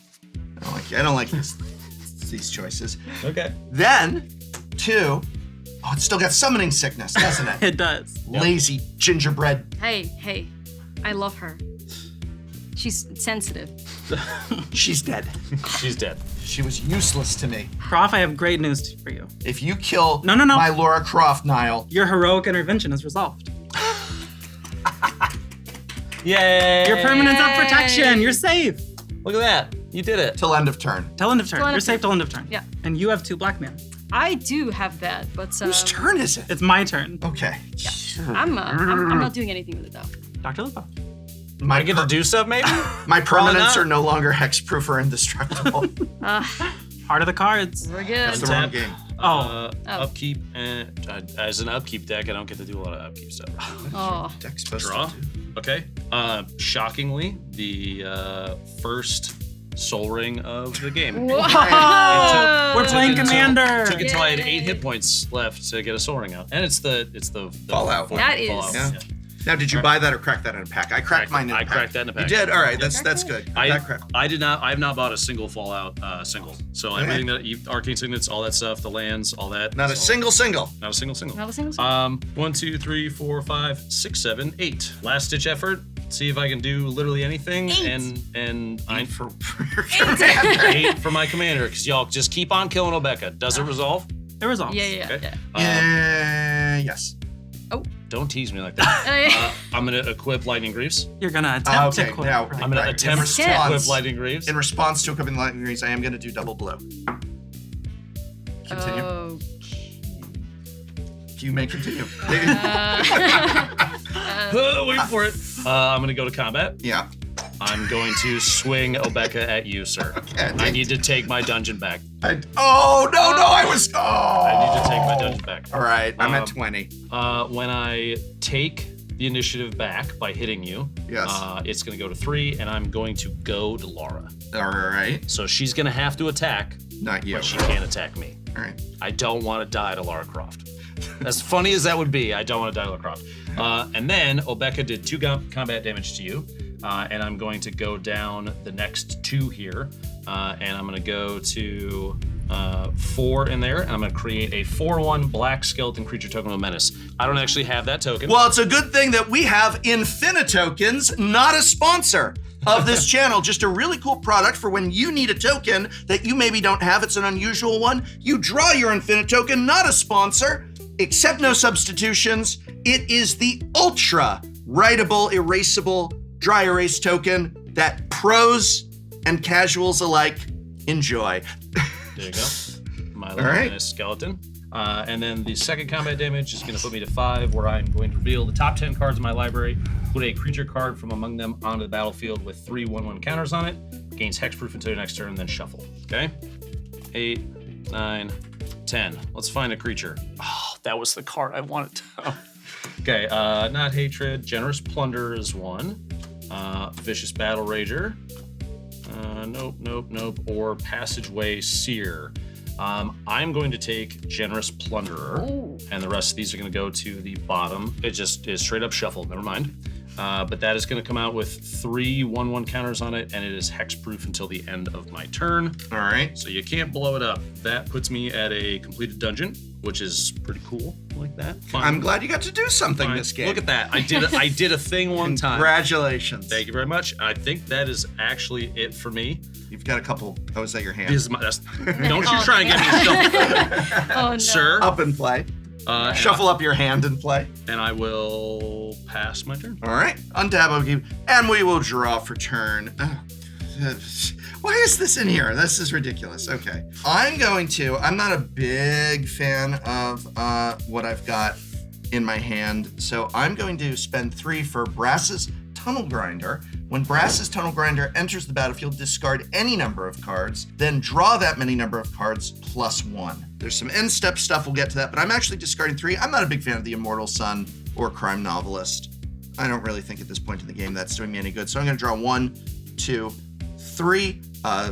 S2: I don't like these choices.
S3: Okay.
S2: Then, 2. Oh, it still got summoning sickness, doesn't it?
S3: It does.
S2: Lazy gingerbread.
S4: Hey, I love her. She's sensitive.
S2: She's dead.
S1: She's dead.
S2: She was useless to me.
S3: Prof, I have great news for you.
S2: If you kill
S3: No.
S2: my Lara Croft, Nile,
S3: Your heroic intervention is resolved.
S1: Yay!
S3: Your permanent's of protection. You're safe.
S1: Look at that. You did it.
S2: till end of turn.
S3: Till end of turn.
S4: Till end
S3: You're
S4: of
S3: safe
S4: turn.
S3: till end of turn.
S4: Yeah.
S3: And you have 2 black mana.
S4: I do have that, but
S2: Whose turn is it?
S3: It's my turn.
S2: Okay.
S4: I'm not doing anything with it though.
S3: Dr. Lupo.
S2: My,
S1: I get to do stuff, maybe?
S2: my permanents
S1: not?
S2: are no longer hexproof or indestructible.
S3: Heart of the cards.
S4: We're good.
S2: That's the wrong game.
S3: Oh,
S1: Upkeep. As an upkeep deck, I don't get to do a lot of upkeep stuff.
S4: Oh,
S2: Deck's supposed
S1: Draw.
S2: to do.
S1: Okay. Shockingly, the first Soul Ring of the game.
S4: Whoa.
S3: we're playing
S1: Took
S3: Commander.
S1: Took until I had 8
S4: Yay.
S1: hit points left to get a Soul Ring out, and it's the
S2: Fallout.
S1: fourth
S4: That is-
S1: Fallout.
S2: Yeah. Now, did you buy that or crack that in a pack? I cracked mine in a pack.
S1: I cracked that in a pack.
S2: You did? All right, that's good.
S1: I
S2: That
S1: have not bought a single Fallout single. So everything that arcane signets, all that stuff, the lands, all that.
S2: Not a single.
S1: Not a single.
S4: Not a single.
S1: 1, 2, 3, 4, 5, 6, 7, 8. Last ditch effort. See if I can do literally anything.
S4: 8.
S1: And I'm for
S2: your commander.
S1: 8 for my commander, because y'all just keep on killing Obeka. Does it resolve?
S3: It resolves.
S1: Okay.
S2: Yes.
S1: Don't tease me like that. I'm gonna equip Lightning Greaves.
S3: You're gonna attempt to quit.
S2: Now,
S3: right?
S1: I'm gonna attempt to equip Lightning Greaves.
S2: In response to equipping Lightning Greaves, I am going to do double blow. Continue.
S4: Oh.
S2: You may continue.
S1: Wait for it. I'm gonna go to combat.
S2: Yeah.
S1: I'm going to swing Obeka at you, sir.
S2: Okay.
S1: I need to take my dungeon back.
S2: I need to take
S1: my dungeon back.
S2: All right, I'm at 20.
S1: When I take the initiative back by hitting you,
S2: Yes.
S1: it's going to go to 3, and I'm going to go to Lara.
S2: All right.
S1: So she's going to have to attack,
S2: Not you.
S1: but she can't attack me.
S2: All right.
S1: I don't want to die to Lara Croft. As funny as that would be, I don't want to die to Lara Croft. And then Obeka did 2 combat damage to you, and I'm going to go down the next 2 here, and I'm going to go to 4 in there, and I'm going to create a 4/1 black skeleton creature token of menace. I don't actually have that token.
S2: Well, it's a good thing that we have Infinitokens, not a sponsor of this channel. Just a really cool product for when you need a token that you maybe don't have. It's an unusual one. You draw your Infinitoken, not a sponsor. Accept no substitutions. It is the ultra writable, erasable, dry erase token that pros and casuals alike enjoy.
S1: There you go. My little menace skeleton. And then the second combat damage is going to put me to 5, where I'm going to reveal the top 10 cards in my library, put a creature card from among them onto the battlefield with 3 1/1 counters on it, gains hexproof until your next turn, then shuffle. Okay? 8, 9, 10. Let's find a creature. Oh, that was the card I wanted to. Okay, not hatred. Generous plunder is 1. Vicious battle rager. Nope. Or passageway seer. I'm going to take Generous Plunderer, and the rest of these are going to go to the bottom. It just is straight up shuffled, never mind. But that is going to come out with 3 1/1 counters on it, and it is hexproof until the end of my turn.
S2: All right.
S1: So you can't blow it up. That puts me at a completed dungeon, which is pretty cool, like that. Fun.
S2: I'm glad you got to do something this game.
S1: Look at that. I did a thing one time.
S2: Congratulations.
S1: Thank you very much. I think that is actually it for me.
S2: You've got a couple. Oh, is that your hand?
S1: This is don't you try and get me stuff.
S4: Oh, no.
S1: Sir.
S2: Up and play. Shuffle up your hand and play.
S1: And I will pass my turn.
S2: All right. Untap, and we will draw for turn. Why is this in here? This is ridiculous. Okay. I'm not a big fan of what I've got in my hand, so I'm going to spend 3 for Brass's Tunnel Grinder. When Brass's Tunnel Grinder enters the battlefield, discard any number of cards, then draw that many number of cards plus 1. There's some end step stuff, we'll get to that, but I'm actually discarding 3. I'm not a big fan of the Immortal Sun or Crime Novelist. I don't really think at this point in the game that's doing me any good. So I'm going to draw 1, 2, 3.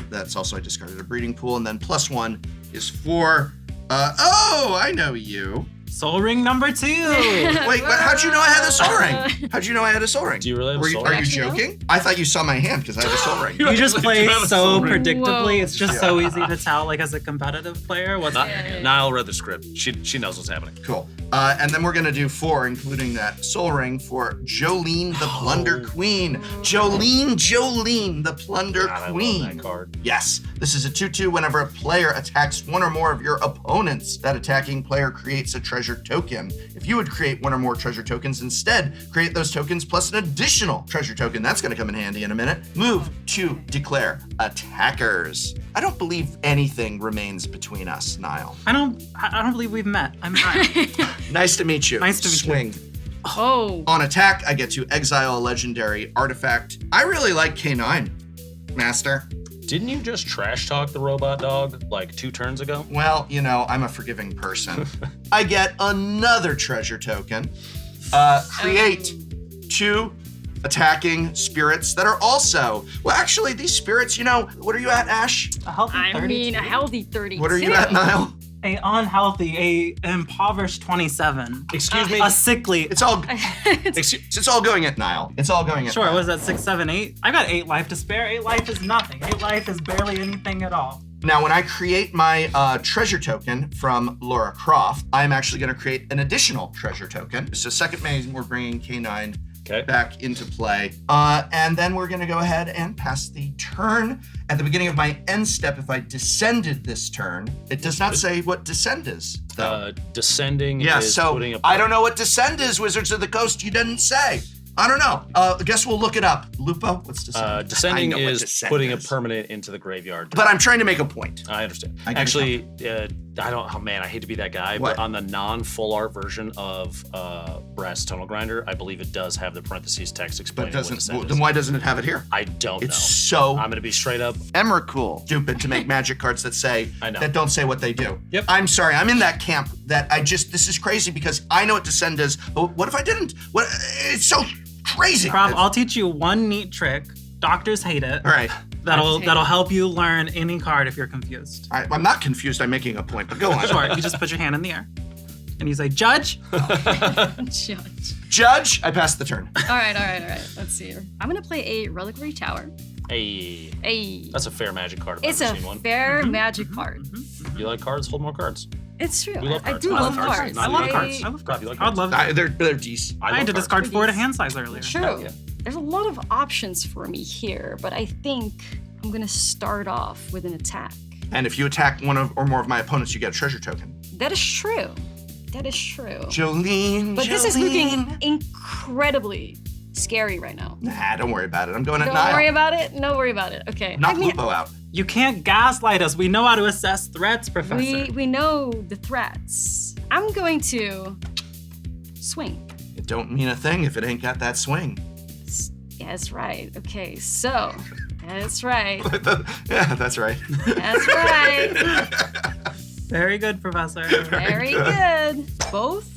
S2: That's also, I discarded a Breeding Pool, and then plus 1 is 4. I know you.
S3: Soul Ring number 2.
S2: Wait, how'd you know I had a Soul Ring? How'd you know I had a Soul Ring?
S1: Do you really have a Soul
S2: Are
S1: Ring?
S2: you joking? I thought you saw my hand because I have a Soul Ring.
S3: You just play
S1: do have a
S3: so
S1: Soul Ring.
S3: predictably.
S4: Whoa.
S3: It's just so easy to tell, like as a competitive player, what's
S1: Nile read the script. She knows what's happening.
S2: Cool. And then we're going to do 4, including that Soul Ring for Jolene the Plunder Queen. Jolene the Plunder
S1: God,
S2: Queen.
S1: I love that card.
S2: Yes, this is a 2/2 whenever a player attacks one or more of your opponents. That attacking player creates a treasure token. If you would create one or more treasure tokens, instead create those tokens plus an additional treasure token. That's going to come in handy in a minute. Move to declare attackers. I don't believe anything remains between us, Nile.
S3: I don't believe we've met. I'm not.
S2: Nice to meet you.
S3: Nice to meet you.
S2: Swing.
S4: Oh.
S2: On attack, I get to exile a legendary artifact. I really like K9, Master.
S1: Didn't you just trash talk the robot dog like 2 turns ago?
S2: Well, I'm a forgiving person. I get another treasure token. Create 2 attacking spirits that are also, well, actually, these spirits, what are you at, Ash?
S3: A healthy
S4: I
S3: 32.
S4: mean, a healthy 32.
S2: What are you at, Nile?
S3: a unhealthy, a impoverished 27.
S1: Excuse me.
S3: A sickly.
S2: It's all going at Nile. It's all going at
S3: Sure,
S2: Nile.
S3: what is that, 6, 7, 8? I got 8 life to spare. 8 life is nothing. 8 life is barely anything at all.
S2: Now, when I create my treasure token from Lara Croft, I'm actually going to create an additional treasure token. So second maze, we're bringing K9 back into play. And then we're going to go ahead and pass the turn. At the beginning of my end step, if I descended this turn, it does not say what descend is, though.
S1: Descending
S2: Yeah,
S1: is
S2: so
S1: putting a...
S2: I don't know what descend is, Wizards of the Coast. You didn't say. I don't know. I guess we'll look it up. Lupo, what's descend?
S1: Descending
S2: I know what
S1: is
S2: descend
S1: putting
S2: is.
S1: a permanent into the graveyard.
S2: But I'm trying to make a point.
S1: I understand.
S2: I get
S1: Actually, I don't. Oh man, I hate to be that guy,
S2: What?
S1: but on the non-full art version of Brass Tunnel Grinder, I believe it does have the parentheses text
S2: But
S1: explaining what descend
S2: then
S1: is.
S2: why doesn't it have it here?
S1: I don't
S2: It's
S1: know.
S2: so
S1: I'm gonna be straight up.
S2: Emrakul stupid to make magic cards that say
S1: I know.
S2: that don't say what they do.
S1: Yep.
S2: I'm sorry, I'm in that camp that this is crazy because I know what descend is, but what if I didn't? What it's so crazy.
S3: Prof, I'll teach you one neat trick. Doctors hate it.
S2: All right.
S3: That'll help you learn any card if you're confused.
S2: All right. I'm not confused. I'm making a point, but go on.
S3: Sure, you just put your hand in the air. And you say, Judge?
S4: Judge.
S2: Judge, I passed the turn.
S4: All right. Let's see here. I'm gonna play a Reliquary Tower.
S1: Hey,
S4: A.
S1: that's a fair magic card. If
S4: It's
S1: I've
S4: a
S1: ever seen one.
S4: fair magic card.
S1: You like cards? Hold more cards.
S4: It's true.
S1: We love
S4: I
S1: cards.
S4: do
S1: I
S4: love
S1: love
S4: cards.
S1: cards.
S3: I love
S1: I-
S3: cards. I love
S1: Prof,
S3: cards.
S1: you like
S3: I'd
S1: cards?
S3: love that.
S2: They're decent.
S3: I had to discard 4 to hand size earlier.
S4: True.
S1: Yeah.
S4: There's a lot of options for me here, but I think I'm gonna start off with an attack.
S2: And if you attack one or more of my opponents, you get a treasure token.
S4: That is true. That is true.
S2: Jolene.
S4: But this is looking incredibly scary right now.
S2: Nah, don't worry about it. I'm going at
S4: Don't
S2: Nile.
S4: worry about it. No worry about it. Okay.
S2: Knock
S4: I mean,
S2: Lupo out.
S3: You can't gaslight us. We know how to assess threats, Professor.
S4: we know the threats. I'm going to swing.
S2: It don't mean a thing if it ain't got that swing.
S4: Yeah, that's right. Okay, so that's right.
S2: Yeah, that's right.
S4: That's right.
S3: Very good, Professor.
S4: Very good. Both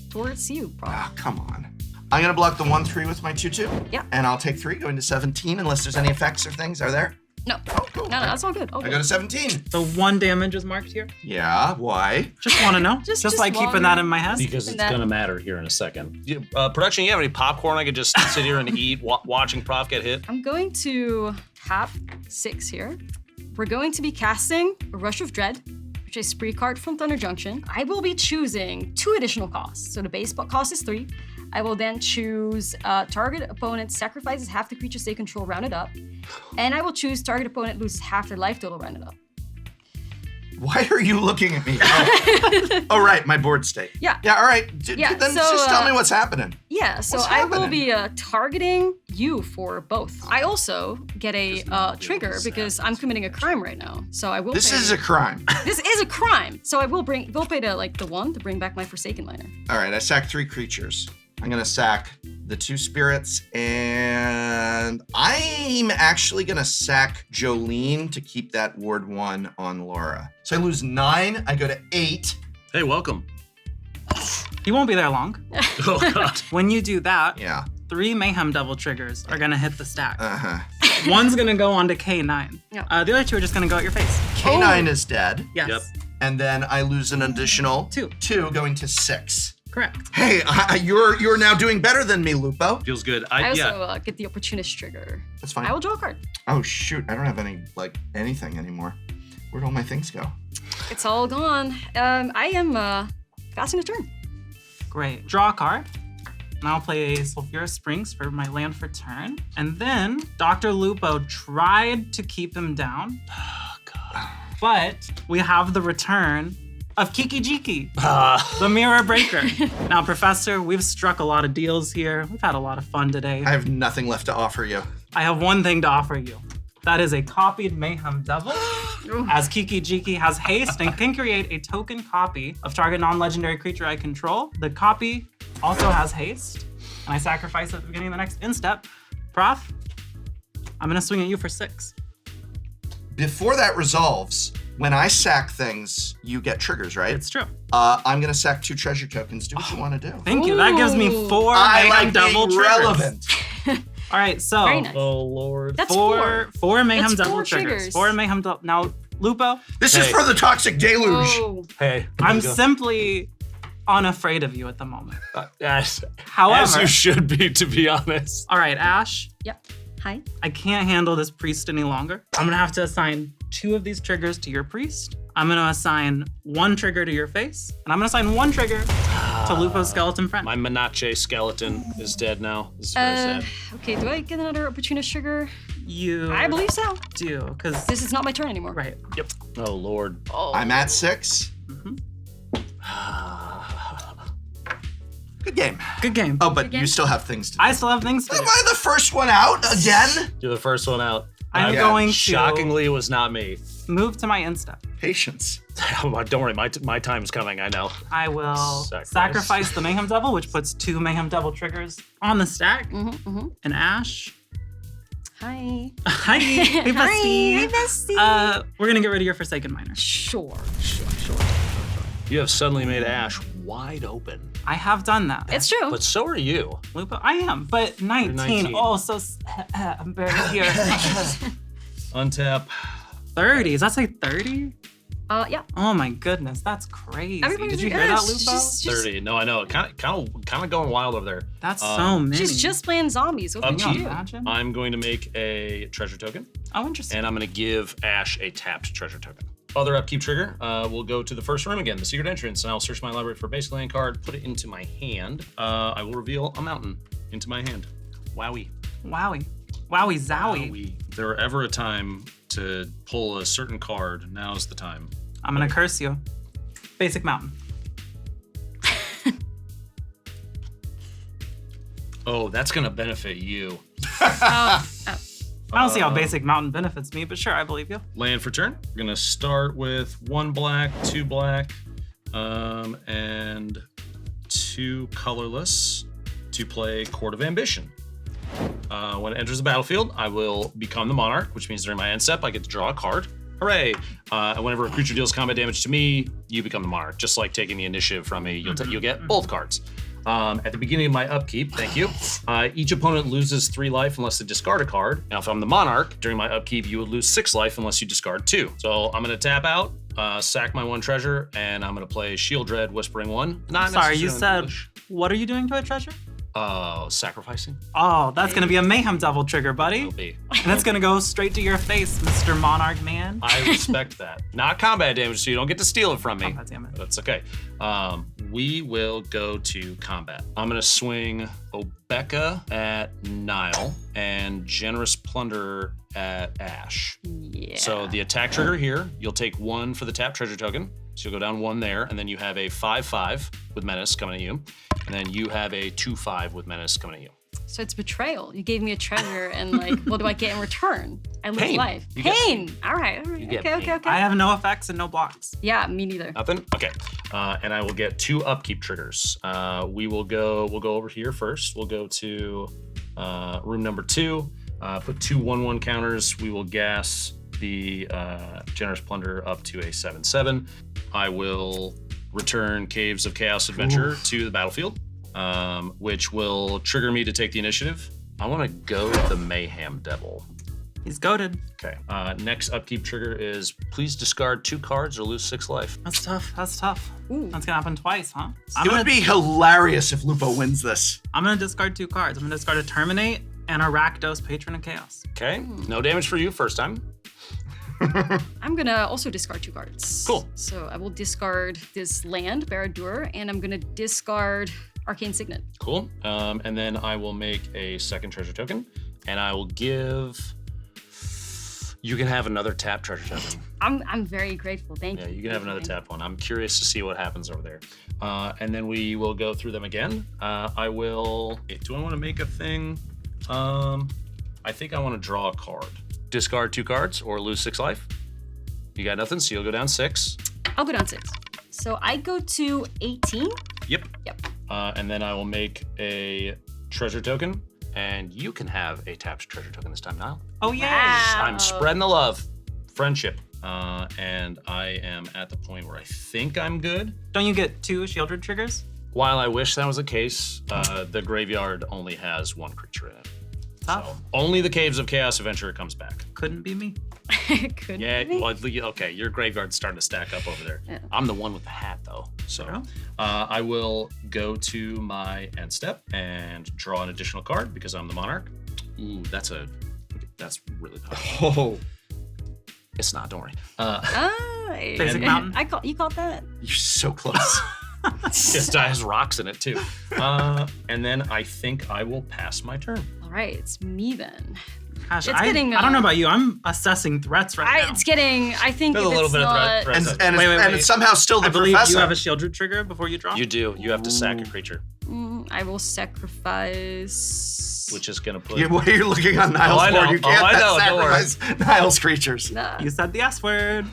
S4: towards you, Prof.
S2: Ah, come on. I'm gonna block the 1/3 with my 2/2.
S4: Yeah.
S2: And I'll take 3, going to 17, unless there's any effects or things. Are there?
S4: No.
S2: Oh, cool.
S4: No, that's all good. All
S2: I
S4: good.
S2: go to 17.
S3: So 1 damage is marked here.
S2: Yeah, why?
S3: Just want to know.
S4: Just
S3: like keeping
S4: one.
S3: that in my head.
S1: Because it's
S4: that-
S1: gonna matter here in a second. Production, you have any popcorn I could just sit here and eat watching Prof get hit?
S4: I'm going to have 6 here. We're going to be casting a Rush of Dread, which is a spree card from Thunder Junction. I will be choosing 2 additional costs. So the base cost is 3. I will then choose target opponent sacrifices half the creatures they control rounded up. And I will choose target opponent loses half their life total rounded up.
S2: Why are you looking at me? Oh, right, my board state.
S4: Yeah.
S2: Yeah, all right.
S4: Yeah,
S2: Then
S4: so,
S2: just tell me what's happening.
S4: Yeah, so
S2: What's
S4: I will
S2: happening?
S4: be targeting you for both. I also get a trigger because I'm committing a crime right now. So I will
S2: This
S4: pay,
S2: is a crime.
S4: This is a crime. So I will pay the 1 to bring back my Forsaken Liner.
S2: All right, I sack 3 creatures. I'm gonna sack the 2 spirits, and I'm actually gonna sack Jolene to keep that Ward 1 on Laura. So I lose 9, I go to 8.
S1: Hey, welcome.
S3: You won't be there long.
S1: Oh God.
S3: When you do that,
S2: Yeah,
S3: 3 Mayhem double triggers are gonna hit the stack.
S2: uh-huh.
S3: One's gonna go onto K9.
S4: Yeah.
S3: The other 2 are just gonna go at your face.
S2: K9 is dead,
S3: Yes.
S1: Yep.
S2: and then I lose an additional
S3: 2.
S2: 2, going to 6.
S3: Correct.
S2: Hey, you're now doing better than me, Lupo.
S1: Feels good.
S4: I also
S1: Yeah.
S4: get the Opportunist trigger.
S2: That's fine.
S4: I will draw a card.
S2: Oh shoot, I don't have anything anymore. Where'd all my things go?
S4: It's all gone. I am passing a turn.
S3: Great. Draw a card. And I'll play a Sulphurous Springs for my land for turn. And then DrLupo tried to keep him down.
S1: Oh God.
S3: But we have the return of Kiki Jiki,
S1: Ah.
S3: the Mirror Breaker. Now, Professor, we've struck a lot of deals here. We've had a lot of fun today.
S2: I have nothing left to offer you.
S3: I have one thing to offer you. That is a copied Mayhem Devil, as Kiki Jiki has haste and can create a token copy of target non-legendary creature I control. The copy also has haste, and I sacrifice it at the beginning of the next instep. Prof, I'm gonna swing at you for 6.
S2: Before that resolves, when I sack things, you get triggers, right?
S3: It's true.
S2: I'm gonna sack 2 treasure tokens. Do what you want to do.
S3: Thank you. That gives me
S4: Ooh.
S3: 4
S2: I
S3: Mayhem
S2: like
S3: Devil
S2: being
S3: triggers.
S2: relevant.
S3: All right, so
S4: Very nice.
S1: Oh Lord.
S4: That's
S3: four Mayhem
S4: That's
S3: Devil
S4: 4
S3: triggers.
S4: triggers.
S3: 4 Mayhem Devil. Now, Lupo,
S2: This is
S1: Hey.
S2: for the toxic deluge.
S4: Oh,
S1: Hey,
S3: I'm simply unafraid of you at the moment.
S1: as
S3: However,
S1: you should be, to be honest.
S3: all right, Ash,
S4: yep. Hi.
S3: I can't handle this priest any longer. I'm gonna have to assign 2 of these triggers to your priest. I'm gonna assign 1 trigger to your face, and I'm gonna assign 1 trigger to Lupo's skeleton friend.
S1: My Menacche skeleton is dead now. This is very sad.
S4: Okay, do I get another opportunist trigger?
S3: You
S4: I believe so.
S3: do, because
S4: This is not my turn anymore.
S3: right.
S1: Yep. Oh Lord.
S4: Oh.
S2: I'm at 6. Good game.
S3: Good game.
S2: Oh, but
S4: Good game.
S2: you still have things to do.
S3: I still have things to
S2: Am
S3: do.
S2: I the first one out again?
S1: You're the first one out.
S3: I'm
S2: Yeah.
S3: going to
S1: Shockingly, it was not me.
S3: move to my instep.
S2: Patience.
S1: Don't worry, my time's coming. I know.
S3: I will
S1: Sacrifice.
S3: sacrifice the Mayhem Devil, which puts 2 Mayhem Devil triggers on the stack. And Ash.
S4: Hi.
S3: Hi. Hey, bestie.
S4: Hi, bestie.
S3: We're gonna get rid of your Forsaken Miner.
S4: Sure.
S1: You have suddenly made Ash wide open.
S3: I have done that.
S4: It's true.
S1: But so are you.
S3: Lupo, I am, but 19.
S1: 19.
S3: Oh, so I'm barely here.
S1: Untap.
S3: 30. Does that say 30?
S4: Yeah.
S3: Oh my goodness, that's crazy.
S4: Everybody's
S3: Did you
S4: like,
S3: hear that,
S4: "Oh,
S3: Lupo?
S4: she's just-
S1: 30. No, I know. Kind of going wild over there.
S3: That's so many.
S4: She's just playing zombies. What
S1: Up
S4: can
S1: to
S4: you
S1: you.
S4: do?
S3: Imagine.
S1: I'm going to make a treasure token,
S3: Oh, interesting.
S1: and I'm going to give Ash a tapped treasure token. Other upkeep trigger, we'll go to the first room again, the secret entrance, and I'll search my library for a basic land card, put it into my hand. I will reveal a mountain into my hand. Wowie.
S3: Wowie. Wowie zowie.
S1: Wowie. If there were ever a time to pull a certain card, now's the time.
S3: I'm gonna curse you. Basic mountain.
S1: Oh, that's going to benefit you.
S3: I don't see how basic mountain benefits me, but sure, I believe you.
S1: Land for turn. We're gonna start with 1 black, 2 black, and 2 colorless to play Court of Ambition. When it enters the battlefield, I will become the monarch, which means during my end step, I get to draw a card. Hooray! And whenever a creature deals combat damage to me, you become the monarch. Just like taking the initiative from me, you'll get both cards. At the beginning of my upkeep, thank you, each opponent loses 3 life unless they discard a card. Now, if I'm the monarch, during my upkeep, you would lose 6 life unless you discard 2. So I'm gonna tap out, sack my 1 treasure, and I'm gonna play Shield Dread Whispering 1. Not
S3: Sorry, you
S1: necessarily
S3: said,
S1: English.
S3: what are you doing to a treasure?
S1: Sacrificing?
S3: Oh, that's gonna be a Mayhem Devil trigger, buddy.
S1: Will be.
S3: And it's gonna go straight to your face, Mr. Monarch Man.
S1: I respect that. Not combat damage, so you don't get to steal it from me.
S3: God damn it.
S1: That's okay. We will go to combat. I'm gonna swing Obeka at Nile and Generous Plunderer at Ash.
S4: Yeah.
S1: So the attack trigger here, you'll take 1 for the tap treasure token. So you'll go down 1 there, and then you have a 5/5 with Menace coming at you. And then you have a 2/5 with Menace coming at you.
S4: So it's betrayal. You gave me a treasure, and like, what do I get in return? I lose
S1: Pain.
S4: get
S1: You get
S4: pain. All right.
S1: You get
S4: Okay.
S1: pain.
S3: I have no effects and no blocks.
S4: Yeah, me neither.
S1: Nothing? Okay. And I will get 2 upkeep triggers. We'll go over here first. We'll go to room number 2. Put 2 1/1 counters. We will gas the Generous Plunder up to a 7/7. I will return Caves of Chaos Adventure to the battlefield, which will trigger me to take the initiative. I want to go with the Mayhem Devil.
S3: He's goaded.
S1: Okay. Next upkeep trigger is please discard 2 cards or lose 6 life.
S3: That's tough. That's tough.
S4: Ooh.
S3: That's gonna happen twice, huh?
S2: It would be hilarious if Lupo wins this.
S3: I'm gonna discard 2 cards. I'm gonna discard a Terminate and a Rakdos, Patron of Chaos.
S1: Okay. No damage for you first time.
S4: I'm gonna also discard 2 cards.
S1: Cool.
S4: So I will discard this land, Baradur, and I'm gonna discard Arcane Signet.
S1: Cool. And then I will make a second treasure token, and I will give. You can have another tap treasure token.
S4: I'm very grateful. Thank
S1: Yeah,
S4: you.
S1: you can have another tap one. I'm curious to see what happens over there. And then we will go through them again. I will. Do I want to make a thing? I think I want to draw a card. Discard 2 cards or lose 6 life. You got nothing, so you'll go down 6.
S4: I'll go down 6. So I go to 18.
S1: Yep.
S4: Yep.
S1: And then I will make a treasure token, and you can have a tapped treasure token this time, Nile.
S3: Oh yeah.
S4: Wow.
S1: I'm spreading the love, friendship, and I am at the point where I think I'm good.
S3: Don't you get 2 shielded triggers?
S1: While I wish that was the case, the graveyard only has 1 creature in it.
S3: Tough.
S1: So only the Caves of Chaos Adventure comes back.
S3: Couldn't be me.
S4: Could
S1: Yeah,
S4: be.
S1: well, okay, your graveyard's starting to stack up over there.
S4: Yeah.
S1: I'm the one with the hat, though. So I will go to my end step and draw an additional card because I'm the monarch. Ooh, that's really powerful.
S2: Oh,
S1: It's not, don't worry.
S3: Basic mountain.
S4: You caught that?
S2: you're so close.
S1: This die has rocks in it, too. And then I think I will pass my turn.
S4: All right, it's me then.
S3: Gosh,
S4: It's
S3: I
S4: getting,
S3: don't know about you. I'm assessing threats right now.
S4: It's getting. I think
S1: There's
S4: if
S1: a little
S4: it's
S1: bit
S4: not,
S1: of threat.
S2: and
S3: Wait.
S2: it's somehow still the
S3: I believe
S2: professor.
S3: you have a shield root trigger before you draw.
S1: You do. You have to sack a creature,
S4: I will sacrifice.
S1: which is going to put...
S2: You're looking on Nile's
S1: I know.
S2: board. You can't
S1: I know. Don't worry.
S2: sacrifice Nile's creatures.
S4: Nah.
S3: You said the S word.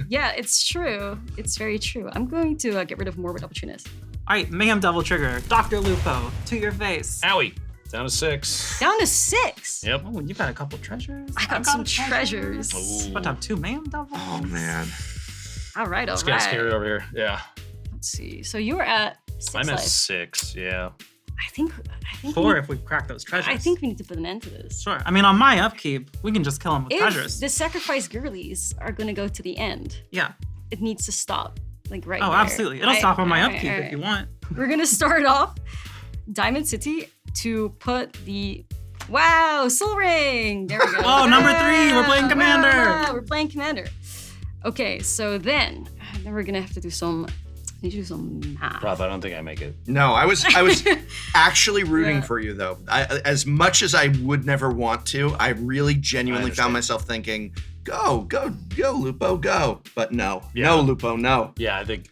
S4: Yeah, it's true. It's very true. I'm going to get rid of Morbid Opportunist.
S3: All right, Mayhem Double Trigger. DrLupo, to your face.
S1: Owie. Down to 6.
S4: Down to 6.
S1: Yep.
S3: Oh, you got a couple treasures.
S4: I got some treasures.
S1: Ooh.
S3: What up, 2 Mayhem Doubles?
S2: Oh man.
S4: All right, all
S1: It's
S4: right.
S1: getting scary over here. Yeah.
S4: Let's see. So you were at 6
S1: I'm at
S4: life.
S1: 6, yeah.
S4: I think
S3: 4 if we crack those treasures.
S4: I think we need to put an end to this.
S3: Sure. I mean, on my upkeep, we can just kill them with
S4: If
S3: treasures.
S4: the sacrifice girlies are gonna go to the end,
S3: Yeah.
S4: it needs to stop. Like right
S3: Oh,
S4: there.
S3: absolutely. It'll stop on my upkeep if you want.
S4: We're gonna start off Diamond City to put the Soul Ring. There we go.
S3: Oh, number 3. We're playing Commander.
S4: Wow, we're playing Commander. Okay, so then we're gonna have to do some. Need to do some math.
S1: Prof, I don't think I make it.
S2: No, I was actually rooting
S4: Yeah.
S2: for you though. As much as I would never want to, I really genuinely found myself thinking, go, Lupo, go. But no, no, Lupo, no.
S1: Yeah, I think,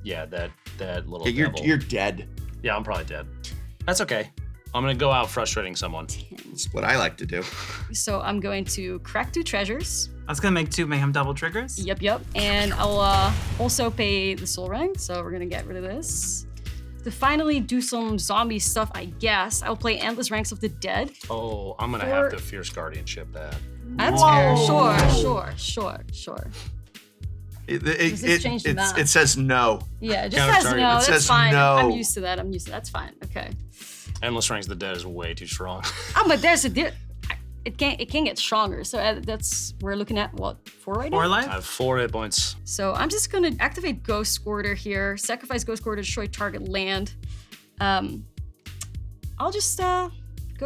S1: yeah, that little
S2: Yeah,
S1: devil.
S2: you're dead.
S1: Yeah, I'm probably dead. That's okay. I'm gonna go out frustrating someone.
S2: That's what I like to do.
S4: So I'm going to crack 2 treasures.
S3: I was going to make 2 Mayhem Double Triggers.
S4: Yep. And I'll also pay the Soul Ring. So we're gonna get rid of this. To finally do some zombie stuff, I guess, I'll play Endless Ranks of the Dead.
S1: Oh, I'm gonna have to Fierce Guardianship that.
S4: That's
S3: Whoa.
S4: fair. Sure.
S2: It says no.
S4: Yeah, it just
S1: Counter
S4: says
S1: target.
S4: no.
S2: It
S4: That's
S2: says
S4: fine.
S2: no.
S4: I'm used to that. That's fine. Okay.
S1: Endless Rings of the Dead is way too strong.
S4: Oh, but there's it can get stronger. So we're looking at what, 4 right now?
S3: 4 life?
S1: I have 4 hit points.
S4: So I'm just gonna activate Ghost Quarter here. Sacrifice Ghost Quarter to destroy target land. I'll just go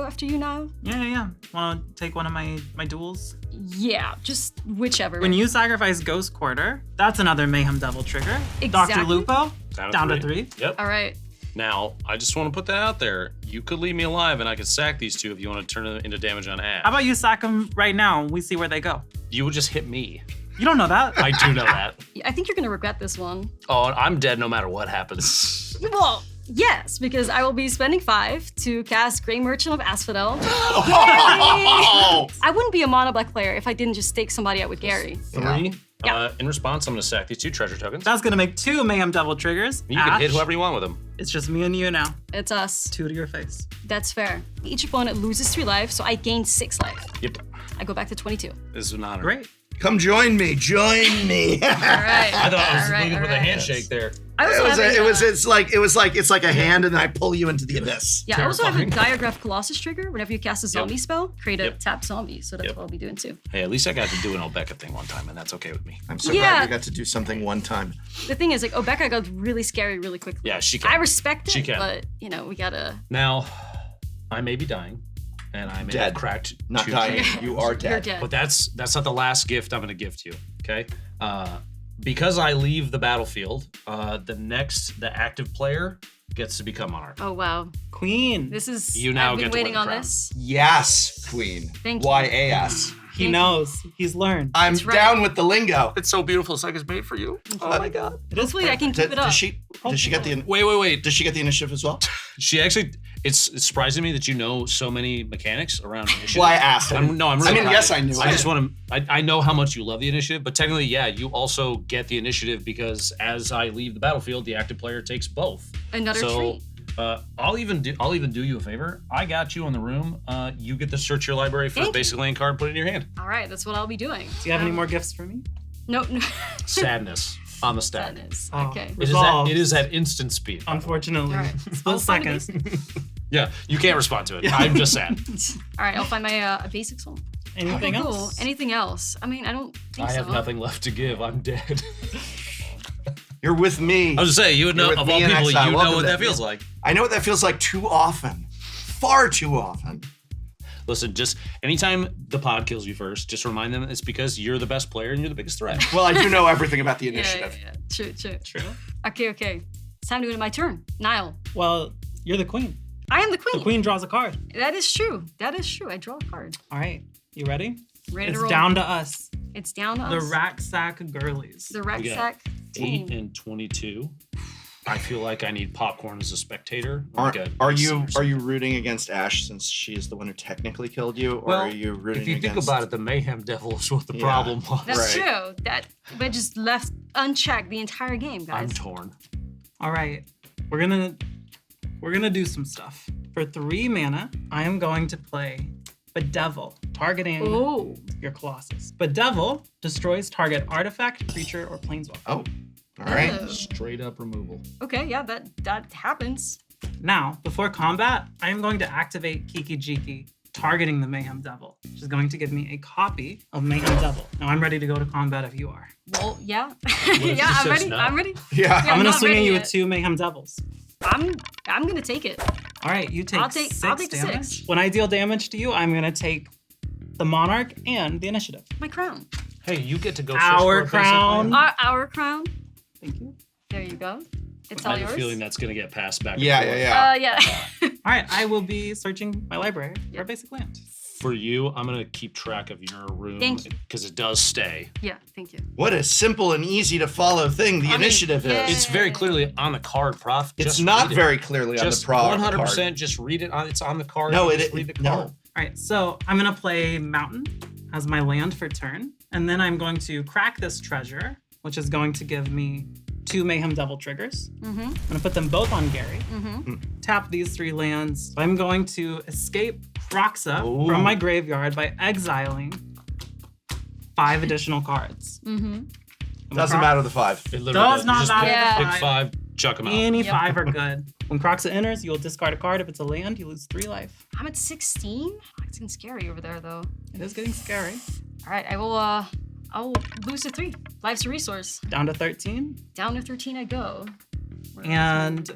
S4: after you now.
S3: Yeah. Want to take one of my duels?
S4: Yeah, just whichever.
S3: When you sacrifice Ghost Quarter, that's another Mayhem Double Trigger.
S4: Exactly.
S3: DrLupo,
S1: Down
S3: to 3.
S1: Yep.
S4: All right.
S1: Now, I just want to put that out there. You could leave me alive and I could sack these 2 if you want to turn it into damage on Ash.
S3: How about you sack them right now and we see where they go?
S1: You would just hit me.
S3: You don't know that.
S1: I do know that.
S4: I think you're gonna regret this one.
S1: Oh, I'm dead no matter what happens.
S4: Well, yes, because I will be spending 5 to cast Grey Merchant of Asphodel. I wouldn't be a mono black player if I didn't just take somebody out with Gary.
S1: 3.
S4: Yeah.
S1: In response, I'm going to sack these 2 treasure tokens.
S3: That's going to make 2 Mayhem Double Triggers.
S1: You can hit
S3: Ash,
S1: whoever you want with them.
S3: It's just me and you now.
S4: It's us.
S3: 2 to your face.
S4: That's fair. Each opponent loses 3 life, so I gain 6 life.
S1: Yep.
S4: I go back to 22.
S1: This is an honor.
S3: Great.
S2: Come join me. Join me.
S4: All right.
S1: I thought I was
S4: All right,
S1: leaving
S4: all
S1: with a
S4: right.
S1: handshake there.
S4: I also have
S2: It's like a hand, and then I pull you into the abyss.
S4: Yeah, I also have a
S1: Terrifying.
S4: Diagraph Colossus trigger. Whenever you cast a zombie spell, create a
S1: Yep.
S4: tap zombie. So that's
S1: Yep.
S4: what I'll be doing too.
S1: Hey, at least I got to do an Obeka thing one time, and that's okay with me.
S2: I'm so
S4: Yeah.
S2: glad we got to do something one time.
S4: The thing is, like, Obeka got really scary really quickly.
S1: Yeah, she can.
S4: I respect it,
S1: She can.
S4: but we gotta.
S1: Now, I may be dying, and I may
S2: Dead.
S1: have cracked
S2: Not
S1: 2
S2: dying.
S1: treasure
S2: You
S1: tokens.
S2: are
S4: You're
S2: dead.
S4: dead.
S1: But that's not the last gift I'm going to gift you, okay? Because I leave the battlefield, the active player gets to become monarch.
S4: Oh wow,
S3: Queen.
S4: this is.
S1: You now
S4: I've been
S1: get to
S4: waiting
S1: wear
S4: on
S1: the crown.
S4: this.
S2: Yes, Queen.
S4: Thank you.
S2: YAS.
S3: He knows. He's learned.
S2: I'm
S4: That's right.
S2: down with the lingo.
S1: It's so beautiful. It's like it's made for you.
S2: Oh my god.
S4: Hopefully, I can keep it up.
S2: Does she get the
S1: Wait.
S2: Does she get the initiative as well?
S1: She actually, it's surprising me that you know so many mechanics around initiative.
S2: Well, I asked.
S1: I'm really
S2: I mean,
S1: proud
S2: yes,
S1: of you.
S2: I knew
S1: I
S2: it.
S1: just want to, I know how much you love the initiative, but technically, yeah, you also get the initiative because as I leave the battlefield, the active player takes both.
S4: Another
S1: So,
S4: treat.
S1: I'll even do you a favor. I got you in the room. You get to search your library for a
S4: Thank you.
S1: basic land card, put it in your hand.
S4: All right, that's what I'll be doing.
S3: Do you have any more gifts for me?
S4: No.
S1: Sadness on the stack.
S4: Sadness.
S3: Oh.
S4: Okay.
S3: Resolve.
S1: It is at instant speed.
S3: Unfortunately.
S4: All right.
S3: Split
S4: I'll find a
S3: second.
S1: Yeah, you can't respond to it. I'm just sad.
S4: All right, I'll find my a basic soul.
S3: Anything
S4: Okay, cool.
S3: else?
S4: Anything else? I mean, I don't think
S1: I
S4: so.
S1: have nothing left to give. I'm dead.
S2: You're with me.
S1: I was just saying, you would know,
S2: You're with
S1: of
S2: me
S1: all
S2: in
S1: people,
S2: exile.
S1: you know
S2: Welcome
S1: what
S2: to
S1: that feels like.
S2: I know what that feels like too often. Far too often.
S1: Listen, just anytime the pod kills you first, just remind them it's because you're the best player and you're the biggest threat.
S2: Well, I do know everything about the
S4: Yeah,
S2: initiative.
S4: yeah, yeah. True.
S3: True.
S4: Okay. It's time to go to my turn. Nile.
S3: Well, you're the queen.
S4: I am the
S3: The
S4: queen.
S3: queen draws a card.
S4: That is true. I draw a card.
S3: All right, you ready?
S4: Ready
S3: It's
S4: to roll.
S3: down to us.
S4: It's down to
S3: The
S4: us.
S3: rack sack girlies.
S4: The rack
S1: We got
S4: sack
S1: 8
S4: team.
S1: and 22. I feel like I need popcorn as a spectator.
S2: Are,
S1: like
S2: are you rooting against Ash since she is the one who technically killed you, or are you rooting
S1: if you
S2: against?
S1: think about it, the Mayhem Devil is what the
S2: Yeah.
S1: problem was.
S4: That's
S2: Right.
S4: true. But just left unchecked the entire game, guys.
S1: I'm torn.
S3: All right, we're gonna do some stuff. For 3 mana, I am going to play Bedevil, targeting
S4: Oh.
S3: your Colossus. Bedevil destroys target artifact, creature, or planeswalker.
S2: Oh, all right.
S4: Oh.
S1: Straight up removal.
S4: Okay, yeah, that happens.
S3: Now, before combat, I am going to activate Kiki Jiki, targeting the Mayhem Devil, which is going to give me a copy of Mayhem Devil. Now I'm ready to go to combat if you are.
S4: Well, yeah.
S1: if
S4: yeah,
S1: it
S4: I'm
S1: says
S4: ready.
S1: no?
S4: I'm ready.
S2: Yeah.
S4: Yeah.
S3: I'm gonna
S4: not
S3: swing at
S4: ready
S3: you
S4: yet.
S3: with 2 Mayhem Devils.
S4: I'm gonna take it.
S3: All right, you take
S4: I'll take
S3: 6
S4: the
S3: damage.
S4: 6.
S3: When I deal damage to you, I'm gonna take the Monarch and the Initiative.
S4: My crown.
S1: Hey, you get to go
S3: Our
S1: first. for a basic
S3: crown.
S1: plan.
S4: Our crown.
S3: Thank you.
S4: There you go. It's
S1: I
S4: all
S1: have
S4: yours.
S1: a feeling that's going to get passed back and
S2: Yeah,
S1: forth.
S2: yeah.
S4: Yeah.
S3: All right, I will be searching my library for a basic land.
S1: For you, I'm going to keep track of your room
S4: Thank you.
S1: because it does stay.
S4: yeah. Thank you.
S2: What a simple and easy to follow thing the
S4: I mean,
S2: initiative
S4: yeah.
S2: is.
S1: It's very clearly on the card, Prof.
S2: It's
S1: Just
S2: not
S1: read it.
S2: very clearly on the
S1: Just
S2: pro
S1: 100%.
S2: card.
S1: Just read it. It's on the card.
S2: No,
S1: Just read the
S2: no.
S1: card.
S3: All right, so I'm gonna play Mountain as my land for turn, and then I'm going to crack this treasure, which is going to give me 2 Mayhem Devil triggers.
S4: Mm-hmm.
S3: I'm gonna put them both on Gary.
S4: Mm-hmm.
S3: Tap these 3 lands. I'm going to escape Roxa
S1: Ooh.
S3: from my graveyard by exiling 5 additional cards.
S4: Mm-hmm.
S2: Doesn't matter the 5.
S1: It literally
S3: Does not
S1: Just
S3: matter
S1: pick,
S4: the
S1: pick 5, chuck them out.
S3: Any
S4: Yep.
S3: 5 are good. When Croxa enters, you'll discard a card. If it's a land, you lose 3 life.
S4: I'm at 16. It's getting scary over there, though.
S3: It is getting scary.
S4: All right, I will lose to 3. Life's a resource.
S3: Down to 13.
S4: Down to 13 I go.
S3: And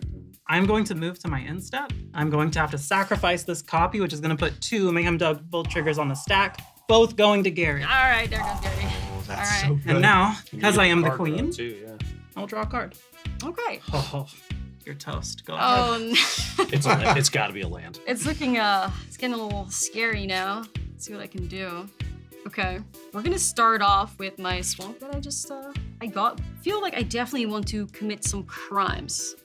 S3: I'm going to move to my end step. I'm going to have to sacrifice this copy, which is going to put 2 Mayhem Devil triggers on the stack, both going to Gary.
S4: All right, there goes Gary.
S2: Oh, that's
S4: All
S2: so
S4: right.
S2: good.
S3: And now,
S1: You
S3: because
S1: get
S3: I am the
S1: card draw
S3: queen,
S1: Too, yeah.
S3: I'll draw a card.
S4: Okay.
S3: Oh, you're toast. Go ahead.
S4: Oh, no.
S1: It's got to be a land.
S4: It's looking, it's getting a little scary now. Let's see what I can do. Okay, we're gonna start off with my swamp that I just, I got. Feel like I definitely want to commit some crimes.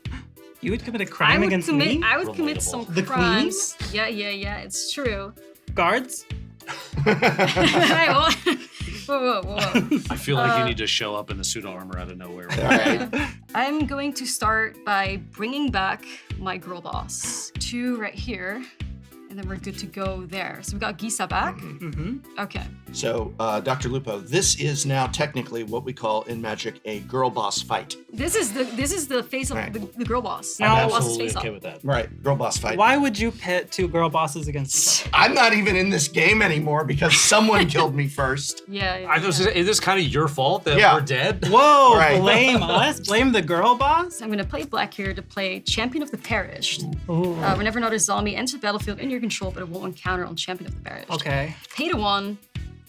S3: You would commit a crime against me?
S4: I would commit some
S3: The queen?
S4: crimes. Yeah, it's true.
S3: Guards?
S4: Hey, whoa.
S1: I feel like you need to show up in the pseudo armor out of nowhere.
S2: All right.
S4: I'm going to start by bringing back my girl boss. 2 right here, and then we're good to go there. So we got Gisa back.
S3: Mm-hmm.
S4: Okay.
S2: So, Dr. Lupo, this is now technically what we call in Magic a girl boss fight.
S4: This is the face of
S2: Right.
S4: the girl boss.
S3: Now-
S1: I'm
S4: Girl boss's
S1: absolutely
S4: face
S1: okay
S4: off.
S1: with that.
S2: Right, girl boss fight.
S3: Why would you pit 2 girl bosses against each other?
S2: I'm not even in this game anymore because someone killed me first.
S4: Yeah.
S1: I was, is this kind of your fault that
S2: Yeah.
S1: we're dead?
S3: Whoa,
S2: Right.
S3: blame us? Blame the girl boss?
S4: I'm gonna play black here to play Champion of the Perished.
S3: Ooh.
S4: Whenever another zombie enters the battlefield in your control, but it won't encounter on Champion of the Perished.
S3: Okay.
S4: Pay to 1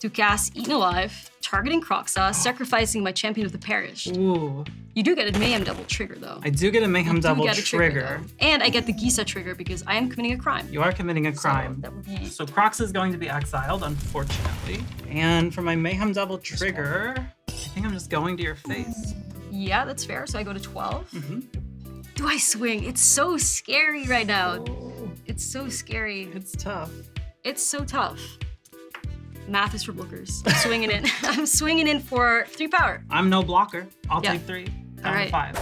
S4: to cast Eaten Alive, targeting Croxa, sacrificing my Champion of the Perished.
S3: Ooh.
S4: You do get a Mayhem Devil trigger though.
S3: I do get a Mayhem
S4: You do
S3: Devil
S4: get a
S3: trigger.
S4: though. And I get the Gisa trigger because I am committing a crime.
S3: You are committing a
S4: So
S3: crime.
S4: that would be
S3: So Crox is going to be exiled, unfortunately. And for my Mayhem Devil trigger, I think I'm just going to your face.
S4: yeah, that's fair. So I go to 12.
S3: Mm-hmm.
S4: Do I swing? It's so scary right now.
S3: Oh,
S4: It's so scary.
S3: it's tough.
S4: It's so tough. Math is for bookers. I'm swinging in. I'm swinging in for 3 power.
S3: I'm no blocker. I'll
S4: Yeah.
S3: take 3. Down
S4: All right.
S3: to 5.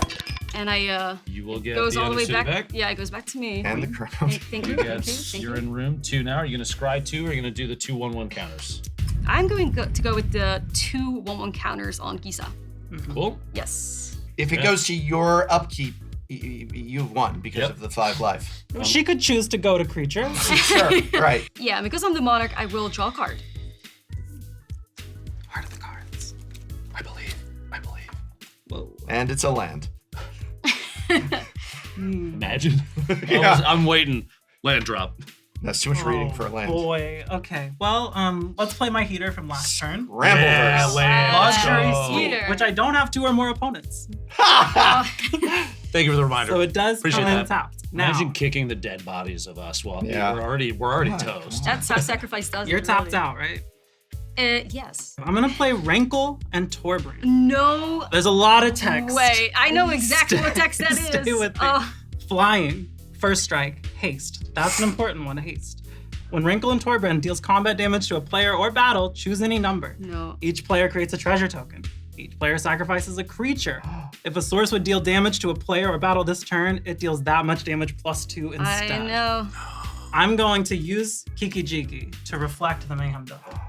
S4: And I
S1: You will get
S4: goes
S1: the
S4: all the
S1: other
S4: way
S1: two
S4: back. Yeah, it goes back to me.
S2: And the crown.
S4: Thank you.
S1: You
S4: Thank
S1: get,
S4: you. Thank
S1: you're
S4: you.
S1: in room 2 now. Are you going to scry 2 or are you going to do the 2/1/1 counters?
S4: I'm going to go with the 2 1/1 counters on Gisa.
S1: Cool.
S4: Yes.
S2: If it
S1: Yeah.
S2: goes to your upkeep, you've won because
S1: Yep.
S2: of the 5 life.
S3: She could choose to go to creature.
S2: Sure, right.
S4: Yeah, because I'm the monarch, I will draw a card.
S2: And it's a land.
S1: Imagine.
S2: Yeah.
S1: I'm waiting. Land drop.
S2: That's too much reading for a land.
S3: Boy, okay. Well, let's play my heater from last turn.
S2: Rambleverse.
S3: Luxury
S4: go.
S3: suite,
S4: Heater.
S3: which I don't have 2 or more opponents.
S1: Thank you for the reminder.
S3: So it does
S1: Appreciate
S3: come
S1: that.
S3: tapped. Now,
S1: Imagine kicking the dead bodies of us while
S2: Yeah.
S1: we're already toast.
S4: That's how sacrifice does
S3: you're
S4: it.
S3: tapped
S4: really.
S3: out, right?
S4: Yes.
S3: I'm gonna play Rankle and Torbrand.
S4: No
S3: There's a lot of text.
S4: way. I know exactly what text that is.
S3: Stay with me.
S4: Oh,
S3: Flying, first strike, haste. That's an important one, haste. When Rankle and Torbrand deals combat damage to a player or battle, choose any number.
S4: no.
S3: Each player creates a treasure token. Each player sacrifices a creature. If a source would deal damage to a player or battle this turn, it deals that much damage +2 instead.
S4: I know.
S3: I'm going to use Kiki Jiki to reflect the Mayhem Devil.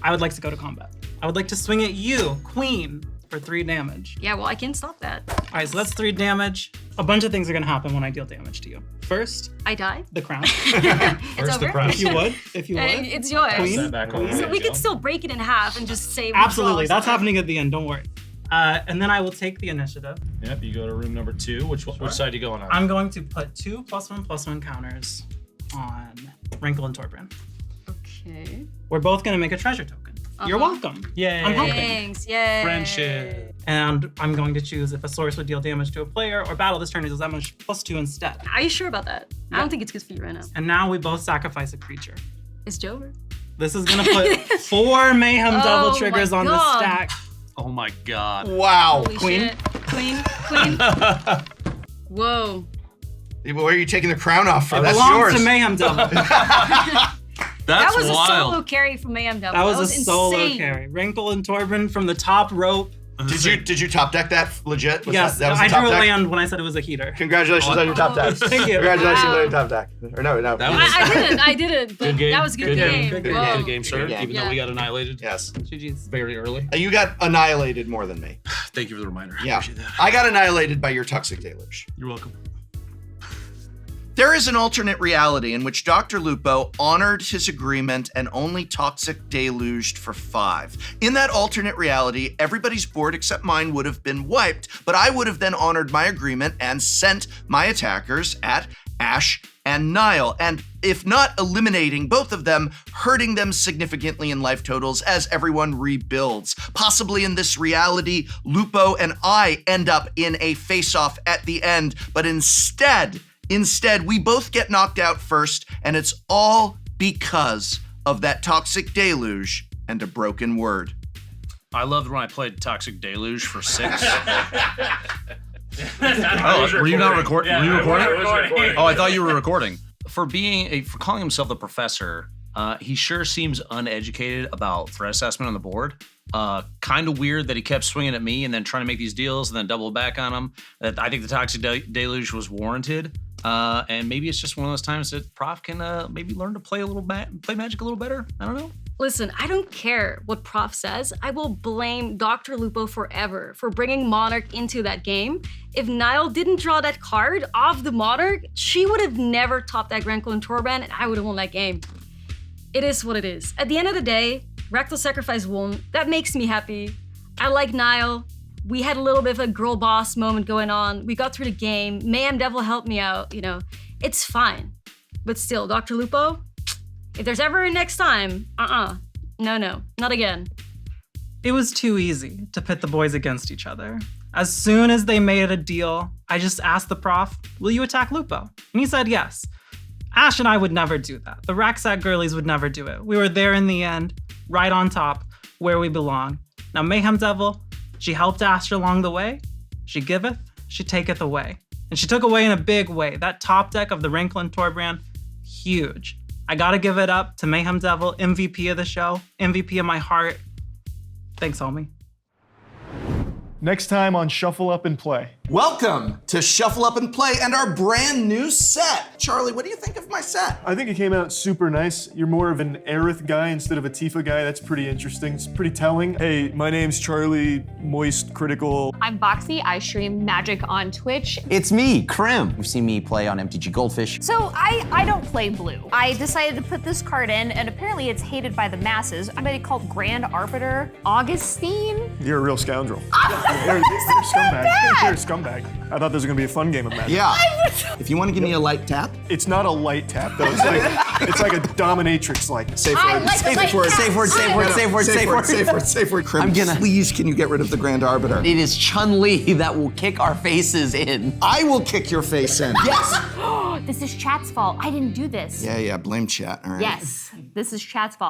S3: I would like to go to combat. I would like to swing at you, Queen, for 3 damage.
S4: Yeah, well, I can't stop that.
S3: All right, so that's 3 damage. A bunch of things are gonna happen when I deal damage to you. First,
S4: I die.
S3: the crown.
S4: It's over.
S3: If you would.
S4: It's yours.
S3: Queen.
S1: Back on.
S4: So we could still break it in half and just say. we
S3: Absolutely,
S4: draw
S3: that's happening at the end, don't worry. And then I will take the initiative.
S1: Yep, you go to room number 2. Which side are you going on?
S3: I'm going to put 2 +1/+1 counters on Rankle and Torbrand.
S4: Okay.
S3: We're both gonna make a treasure token. You're welcome.
S1: Yay.
S3: I'm helping.
S4: Thanks. Yay.
S1: Friendship.
S3: And I'm going to choose if a source would deal damage to a player or battle this turn, it deals that much +2 instead.
S4: Are you sure about that? I
S3: Yeah.
S4: don't think it's good for you right now.
S3: And now we both sacrifice a creature.
S4: It's Jover.
S3: This is gonna put 4 Mayhem
S4: Oh
S3: Devil
S4: my
S3: triggers on the
S4: God.
S3: stack.
S1: Oh my god.
S2: Wow.
S4: Holy
S3: Queen.
S4: shit. Queen. Whoa.
S2: Where are you taking the crown off for?
S3: It
S2: That's
S3: belongs
S2: yours.
S3: to Mayhem Devil.
S4: That was
S1: wild.
S4: a solo carry from Mayhem Devil.
S3: That was a solo
S4: insane.
S3: carry. Wrinkle and Torbrand from the top rope.
S2: Did you top deck that legit? Was
S3: Yes,
S2: that was
S3: I
S2: the top
S3: drew a
S2: deck?
S3: land when I said it was a heater.
S2: Congratulations on your top deck.
S3: Thank you.
S2: Congratulations
S4: Wow.
S2: on your top deck. Or no.
S1: That was-
S4: I didn't. But
S1: Good game.
S4: that was a good game.
S3: Good
S1: Good
S4: Whoa.
S1: game, sir.
S2: Good game.
S1: Even though we got annihilated
S2: Yes.
S3: GG's.
S1: very early.
S2: You got annihilated more than me.
S1: Thank you for the reminder. I
S2: Yeah.
S1: appreciate that.
S2: I got annihilated by your toxic deluge.
S1: You're welcome.
S2: There is an alternate reality in which Dr. Lupo honored his agreement and only toxic deluged for 5. In that alternate reality, everybody's board except mine would have been wiped, but I would have then honored my agreement and sent my attackers at Ash and Nile, and if not eliminating both of them, hurting them significantly in life totals as everyone rebuilds. Possibly in this reality, Lupo and I end up in a face-off at the end, but instead, we both get knocked out first, and it's all because of that toxic deluge and a broken word.
S1: I loved when I played Toxic Deluge for 6. Oh, were you not recording?
S5: Yeah,
S1: were you
S5: I
S1: recording?
S5: was recording.
S1: Oh, I thought you were recording. For calling himself the professor, he sure seems uneducated about threat assessment on the board. Kind of weird that he kept swinging at me and then trying to make these deals and then double back on them. I think the Toxic Deluge was warranted. And maybe it's just one of those times that Prof can maybe learn to play play Magic a little better. I don't know.
S4: Listen, I don't care what Prof says. I will blame Dr. Lupo forever for bringing Monarch into that game. If Nile didn't draw that card off the Monarch, she would have never topped that Rankle and Torbrand, and I would have won that game. It is what it is. At the end of the day, Rectal Sacrifice won. That makes me happy. I like Nile. We had a little bit of a girl boss moment going on. We got through the game. Mayhem Devil helped me out, It's fine. But still, Dr. Lupo, if there's ever a next time, no, not again.
S3: It was too easy to pit the boys against each other. As soon as they made a deal, I just asked the prof, will you attack Lupo? And he said yes. Ash and I would never do that. The Racksack girlies would never do it. We were there in the end, right on top, where we belong. Now Mayhem Devil, she helped Ash along the way. She giveth, she taketh away. And she took away in a big way. That top deck of the Rankle and Torbrand, huge. I gotta give it up to Mayhem Devil, MVP of the show, MVP of my heart. Thanks, homie.
S6: Next time on Shuffle Up and Play.
S2: Welcome to Shuffle Up and Play and our brand new set. Charlie, what do you think of my set?
S6: I think it came out super nice. You're more of an Aerith guy instead of a Tifa guy. That's pretty interesting. It's pretty telling. Hey, my name's Charlie, Moist Critical.
S7: I'm Boxy. I stream Magic on Twitch.
S8: It's me, Krim. You've seen me play on MTG Goldfish.
S7: So I don't play blue. I decided to put this card in, and apparently it's hated by the masses. Somebody called Grand Arbiter Augustine.
S6: You're a real scoundrel. You're a scumbag. You're a scumbag. I thought this was gonna be a fun game of Magic.
S2: Yeah. If you want to give me a light tap.
S6: It's not a light tap though. It's like a dominatrix like.
S2: Safe
S7: I
S2: word.
S7: like the light tap.
S8: Safe word, safe word, safe word, safe word.
S2: Safe word, safe word. Krim,
S8: I'm gonna-
S2: please, can you get rid of the Grand Arbiter?
S8: It is Chun-Li that will kick our faces in.
S2: I will kick your face in.
S8: Yes!
S7: This is chat's fault. I didn't do this.
S2: Yeah, blame chat, all right?
S7: Yes, this is chat's fault.